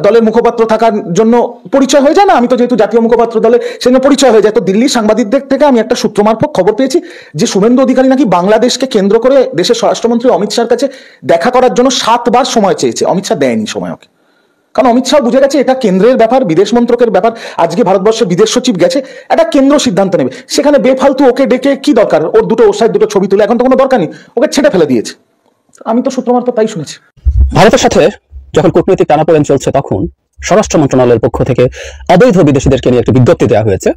দলের মুখপাত্র থাকার জন্য পরিচয় হয়ে যায় না, আমি তো যেহেতু জাতীয় মুখপাত্র দলের সেজন্য পরিচয় হয়ে যায়, তো দিল্লির সাংবাদিকদের থেকে আমি একটা সূত্র মারফত খবর পেয়েছি যে শুভেন্দু অধিকারী নাকি বাংলাদেশকে কেন্দ্র করে দেশের স্বরাষ্ট্রমন্ত্রী অমিত শাহর কাছে দেখা করার জন্য 7 বার সময় চেয়েছে। অমিত শাহ দেয়নি সময় ওকে, কারণ অমিত শাহ বুঝে গেছে এটা কেন্দ্রের ব্যাপার, বিদেশ মন্ত্রকের ব্যাপার। আজকে ভারতবর্ষের বিদেশ সচিব গেছে, একটা কেন্দ্র সিদ্ধান্ত নেবে, সেখানে বেফালতু ওকে ডেকে কি দরকার? ওর ওর সাইড দুটো ছবি তুলে এখন তো কোনো দরকার নেই, ওকে ছেড়ে ফেলে দিয়েছে। আমি তো সূত্র মারফত তাই শুনেছি। ভারতের সাথে যখন কূটনৈতিক টানাপোড়েন চলছে তখন স্বরাষ্ট্র মন্ত্রণালয়ের পক্ষ থেকে অবৈধ বিদেশিদেরকে নিয়ে একটি বিজ্ঞপ্তি দেওয়া হয়েছে।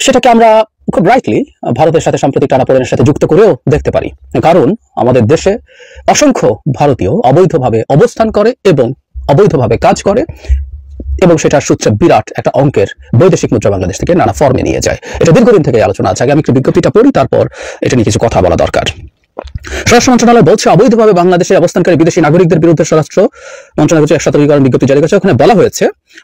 সেটাকে আমরা খুব রাইটলি ভারতের সাথে সাম্প্রতিক টানাপোড়েনের সাথে যুক্ত করেও দেখতে পারি, কারণ আমাদের দেশে অসংখ্য ভারতীয় অবৈধভাবে অবস্থান করে এবং অবৈধভাবে কাজ করে, এবং সেটার সূত্রে বিরাট একটা অঙ্কের বৈদেশিক মুদ্রা বাংলাদেশ থেকে নানা ফর্মে নিয়ে যায়। এটা দীর্ঘদিন থেকে আলোচনা আছে। আগে আমি একটু বিজ্ঞপ্তিটা পড়ি, তারপর এটা নিয়ে কিছু কথা বলা দরকার। স্বরাষ্ট্র মন্ত্রণালয় বলছে অবৈধভাবে বাংলাদেশে অবস্থানকারী বিদেশি নাগরিকদের বিরুদ্ধে স্বরাষ্ট্র মন্ত্রণালয় 1 সতর্কীকরণ বিজ্ঞপ্তি জারি করেছে। ওখানে বলা হয়েছে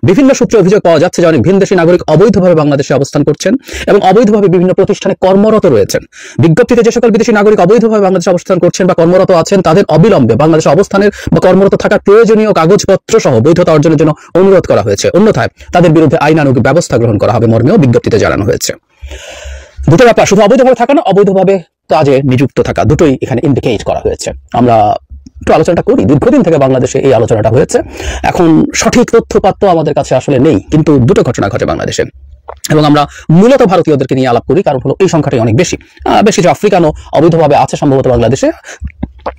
বিভিন্ন সূত্রে অভিযোগ পাওয়া যাচ্ছে যে অনেক ভিনদেশী নাগরিক অবৈধভাবে বাংলাদেশে অবস্থান করছেন এবং অবৈধভাবে বিভিন্ন প্রতিষ্ঠানে কর্মরত রয়েছেন। বিজ্ঞপ্তিতে যে সকল বিদেশি নাগরিক অবৈধভাবে বাংলাদেশে অবস্থান করছেন বা কর্মরত আছেন তাদের অবিলম্বে বাংলাদেশে অবস্থানের বা কর্মরত থাকার প্রয়োজনীয় কাগজপত্র সহ বৈধতা অর্জনের জন্য অনুরোধ করা হয়েছে। অন্যথায় তাদের বিরুদ্ধে আইনানুগ ব্যবস্থা গ্রহণ করা হবে মর্মেও বিজ্ঞপ্তিতে জানানো হয়েছে। দুটো ব্যাপার, শুধু অবৈধভাবে থাকা না, অবৈধভাবে কাজে নিযুক্ত থাকা, দুটোই এখানে ইন্ডিকেট করা হয়েছে। আমরা একটু আলোচনাটা করি। দীর্ঘদিন থেকে বাংলাদেশে এই আলোচনাটা হয়েছে, এখন সঠিক তথ্যপাত্র আমাদের কাছে আসলে নেই, কিন্তু দুটো ঘটনা ঘটে বাংলাদেশে এবং আমরা মূলত ভারতীয়দেরকে নিয়ে আলাপ করি, কারণ হলো এই সংখ্যাটাই অনেক বেশি। বেশি যে আফ্রিকানও অবৈধভাবে আছে সম্ভবত বাংলাদেশে,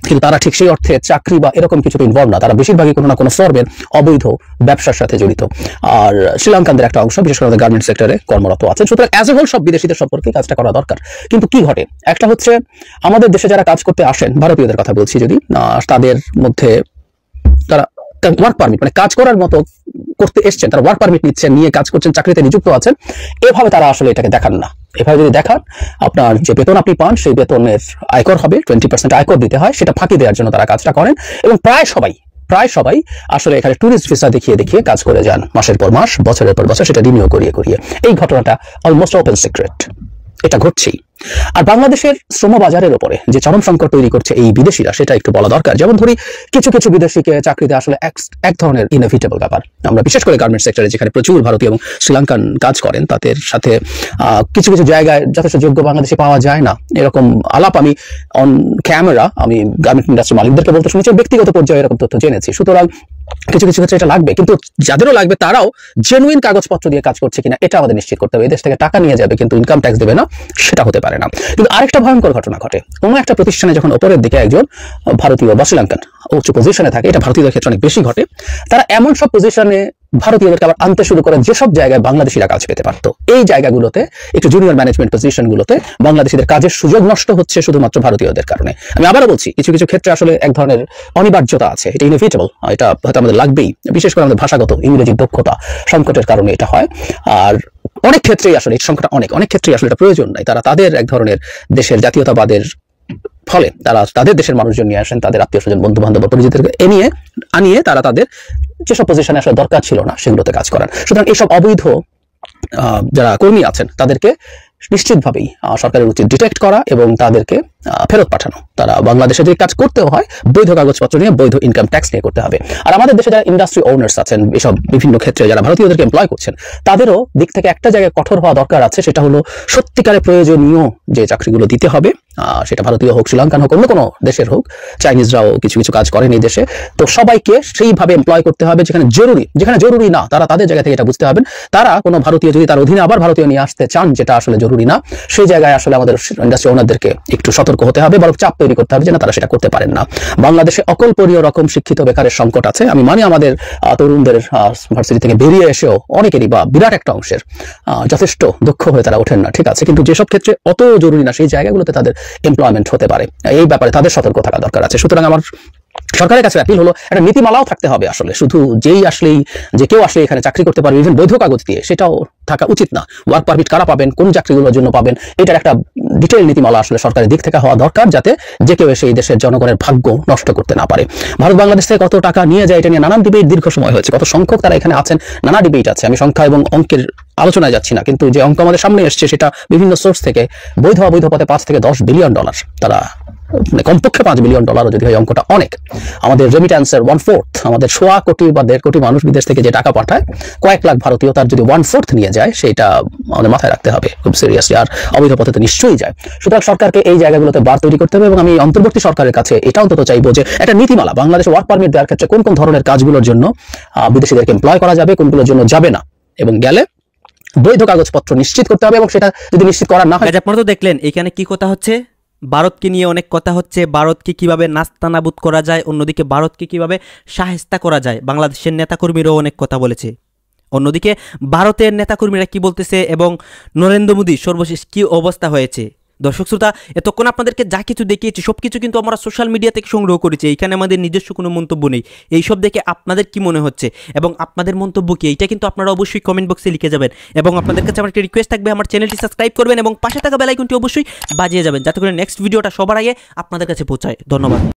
কিন্তু তারা ঠিক সেই অর্থে চাকরি বা এরকম কিছুতে ইনভলভ না, তারা বেশিরভাগই কোনো না কোনো ফর্মের অবৈধ ব্যবসার সাথে জড়িত। আর শ্রীলঙ্কানদের একটা অংশ বিশেষ করে গার্মেন্ট সেক্টরে কর্মরত আছেন। সুতরাং অ্যাজ এ হোল সব বিদেশিদের সম্পর্কে কাজটা করা দরকার। কিন্তু কি ঘটে, একটা হচ্ছে আমাদের দেশে যারা কাজ করতে আসেন, ভারতীয়দের কথা বলছি, যদি তাদের মধ্যে তারা ওয়ার্ক পারমিট মানে কাজ করার মতো করতে এসছেন, তারা ওয়ার্ক পারমিট নিচ্ছেন, নিয়ে কাজ করছেন, চাকরিতে নিযুক্ত আছেন, এভাবে তারা আসলে এটাকে দেখান না। এভাবে যদি দেখান, আপনার যে বেতন আপনি পান সেই বেতনের আয়কর হবে, 20% আয়কর দিতে হয়, সেটা ফাঁকি দেওয়ার জন্য তারা কাজটা করেন। এবং প্রায় সবাই আসলে এখানে টুরিস্ট ভিসা দেখিয়ে কাজ করে যান, মাসের পর মাস, বছরের পর বছর, সেটা রিনিউ করিয়ে। এই ঘটনাটা অলমোস্ট ওপেন সিক্রেট, এটা ঘটছেই। আর বাংলাদেশের শ্রম বাজারের উপরে যে চরম সংকট তৈরি করছে এই বিদেশিরা, সেটা একটু বলা দরকার। যেমন ধরি, কিছু বিদেশিকে চাকরিতে আসলে এক ধরনের ইনএভিটেবল ব্যাপার। আমরা বিশেষ করে গার্মেন্ট সেক্টরে যেখানে প্রচুর ভারতীয় এবং শ্রীলঙ্কান কাজ করেন, তাদের সাথে কিছু জায়গায় যথেষ্ট যোগ্য বাংলাদেশি পাওয়া যায় না, এরকম আলাপ আমি অন ক্যামেরা আমি গার্মেন্ট ইন্ডাস্ট্রি মালিকদেরকে বলতে শুনেছি, ব্যক্তিগত পর্যায়ে এরকম তথ্য জেনেছি। সুতরাং কিছু ক্ষেত্রে এটা লাগবে, কিন্তু যাদেরও লাগবে তারাও জেনুইন কাগজপত্র দিয়ে কাজ করছে কিনা এটা আমাদের নিশ্চিত করতে হবে। এই দেশ থেকে টাকা নিয়ে যাবে কিন্তু ইনকাম ট্যাক্স দেবে না, সেটা হতে পারে না। কিন্তু আরেকটা ভয়ঙ্কর ঘটনা ঘটে, কোনো একটা প্রতিষ্ঠানে যখন ওপরের দিকে একজন ভারতীয় বা শ্রীলঙ্কান উচ্চ পজিশনে থাকে, এটা ভারতীয়দের ক্ষেত্রে অনেক বেশি ঘটে, তারা এমন সব পজিশনে ভারতীয়দেরকে আবার আনতে শুরু করেন যেসব জায়গায় বাংলাদেশিরা কাজ পেতে পারতো। এই জায়গাগুলোতে একটু জুনিয়র ম্যানেজমেন্ট পজিশনগুলোতে বাংলাদেশিদের কাজের সুযোগ নষ্ট হচ্ছে শুধুমাত্র ভারতীয়দের কারণে। আমি আবারও বলছি, কিছু ক্ষেত্রে আসলে এক ধরনের অনিবার্যতা আছে, এটা ইনএভিটেবল, এটা হয়তো আমাদের লাগবেই, বিশেষ করে আমাদের ভাষাগত ইংরেজি দক্ষতা সংকটের কারণে এটা হয়। আর অনেক ক্ষেত্রেই আসলে এই সংখ্যাটা অনেক ক্ষেত্রেই আসলে এটা প্রয়োজন নাই, তারা তাদের এক ধরনের দেশের জাতীয়তাবাদের ফলে তারা তাদের দেশের মানুষজন নিয়ে আসেন, তাদের আত্মীয় স্বজন, বন্ধু বান্ধব, পরিচিতদেরকে আনিয়ে তারা তাদের যেসব পজিশনে আসলে দরকার ছিল না সেগুলোতে কাজ করান। সুতরাং এইসব অবৈধ যারা কর্মী আছেন তাদেরকে নিশ্চিতভাবেই সরকারের উচিত ডিটেক্ট করা এবং তাদেরকে ফেরত পাঠানো। তারা বাংলাদেশে যদি কাজ করতেও হয় বৈধ কাগজপত্র নিয়ে, বৈধ ইনকাম ট্যাক্স নিয়ে করতে হবে। আর আমাদের দেশে যারা ইন্ডাস্ট্রি ওনার্স আছেন, এসব বিভিন্ন ক্ষেত্রে যারা ভারতীয়দেরকে এমপ্লয় করছেন, তাদেরও দিক থেকে একটা জায়গায় কঠোর হওয়া দরকার আছে, সেটা হলো সত্যিকারে প্রয়োজনীয় যে চাকরিগুলো দিতে হবে, সেটা ভারতীয় হোক, শ্রীলঙ্কান হোক, অন্য কোনো দেশের হোক, চাইনিজরাও কিছু কাজ করেন এই দেশে, তো সবাইকে সেইভাবে এমপ্লয় করতে হবে। যেখানে জরুরি না, তারা তাদের জায়গা থেকে এটা বুঝতে হবেন, তারা কোনো ভারতীয় যদি তার অধীনে আবার ভারতীয় নিয়ে আসতে চান যেটা আসলে জরুরি না, সেই জায়গায় আসলে আমাদের ইন্ডাস্ট্রি ওনারদেরকে একটু সতর্ক সতর্ক হতে হবে, বরং চাপ তৈরি করতে হবে যে না তারা সেটা করতে পারেন না। বাংলাদেশে অকল্পনীয় রকম শিক্ষিত বেকারের সংকট আছে। আমি মানি আমাদের তরুণদের ভার্সিটি থেকে বেরিয়ে এসেও অনেকেরই বা বিরাট একটা অংশের যথেষ্ট দক্ষ হয়ে তারা ওঠেন না, ঠিক আছে, কিন্তু যেসব ক্ষেত্রে অত জরুরি না সেই জায়গাগুলোতে তাদের এমপ্লয়মেন্ট হতে পারে, এই ব্যাপারে তাদের সতর্ক থাকা দরকার আছে। সুতরাং আমার সরকারের কাছে অ্যাপিল হলো একটা নীতিমালাও থাকতে হবে। আসলে শুধু যে কেউ আসলে এখানে চাকরি করতে পারবে ইভেন বৈধ কাগজ দিয়ে, সেটাও থাকা উচিত না। ওয়ার্ক পারমিট কারা পাবেন, কোন চাকরিগুলোর জন্য পাবেন, এটার একটা ডিটেইল নীতিমালা আসলে সরকারের দিক থেকে হওয়া দরকার, যাতে যে কেউ এসে এই দেশের জনগণের ভাগ্য নষ্ট করতে না পারে। ভারত বাংলাদেশ থেকে কত টাকা নিয়ে যায় এটা নিয়ে নানান ডিবেট দীর্ঘ সময় হয়েছে, কত সংখ্যক তারা এখানে আছেন, নানা ডিবেট আছে। আমি সংখ্যা এবং অঙ্কের আলোচনায় যাচ্ছি না, কিন্তু যে অঙ্ক আমাদের সামনে এসছে সেটা বিভিন্ন সোর্স থেকে বৈধ অবৈধ পথে 5 থেকে 10 বিলিয়ন ডলার, তারা কমপক্ষে $5 বিলিয়ন যদি হয় অঙ্কটা অনেক। আমাদের রেমিট্যান্সের 1/4, আমাদের 1.25 কোটি বা 1.5 কোটি মানুষ বিদেশ থেকে যে টাকা পাঠায়, কয়েক লাখ ভারতীয় তার যদি 1/4 নিয়ে যায়, সেটা আমাদের মাথায় রাখতে হবে খুব সিরিয়াসলি। আর অবৈধ পথে তো নিশ্চয়ই যায়। সুতরাং সরকারকে এই জায়গাগুলোতে বার তৈরি করতে হবে এবং আমি অন্তর্বর্তী সরকারের কাছে এটা অন্তত চাইবো যে একটা নীতিমালা বাংলাদেশে ওয়ার্ক পারমিট দেওয়ার ক্ষেত্রে কোন কোন ধরনের কাজগুলোর জন্য বিদেশিদেরকে এমপ্লয় করা যাবে, কোনগুলোর জন্য যাবে না, এবং গেলে বৈধ কাগজপত্র নিশ্চিত করতে হবে। এবং সেটা যদি নিশ্চিত করা না হয়, আপনারা তো দেখলেন এখানে কি কথা হচ্ছে, ভারতকে নিয়ে অনেক কথা হচ্ছে, ভারতকে কিভাবে নাস্তানাবুদ করা যায়, অন্যদিকে ভারতকে কিভাবে শায়েস্তা করা যায়। বাংলাদেশের নেতাকর্মীরাও অনেক কথা বলেছে, অন্যদিকে ভারতের নেতাকর্মীরা কি বলতেছে এবং নরেন্দ্র মোদী সর্বশেষ কি অবস্থা হয়েছে। দর্শক শ্রোতা, এতক্ষণ আপনাদেরকে যা কিছু দেখিয়েছি সবকিছু কিন্তু আমরা সোশ্যাল মিডিয়া থেকে সংগ্রহ করেছি, এখানে আমাদের নিজস্ব কোনো মন্তব্য নেই। এইসব দেখে আপনাদের কি মনে হচ্ছে এবং আপনাদের মন্তব্য কি, এইটা কিন্তু আপনারা অবশ্যই কমেন্ট বক্সে লিখে যাবেন। এবং আপনাদের কাছে আমার একটা রিকোয়েস্ট থাকবে, আমার চ্যানেলটি সাবস্ক্রাইব করবেন এবং পাশে থাকা বেল আইকনটি অবশ্যই বাজিয়ে যাবেন, যাতে করে নেক্সট ভিডিওটা সবার আগে আপনাদের কাছে পৌঁছায়। ধন্যবাদ।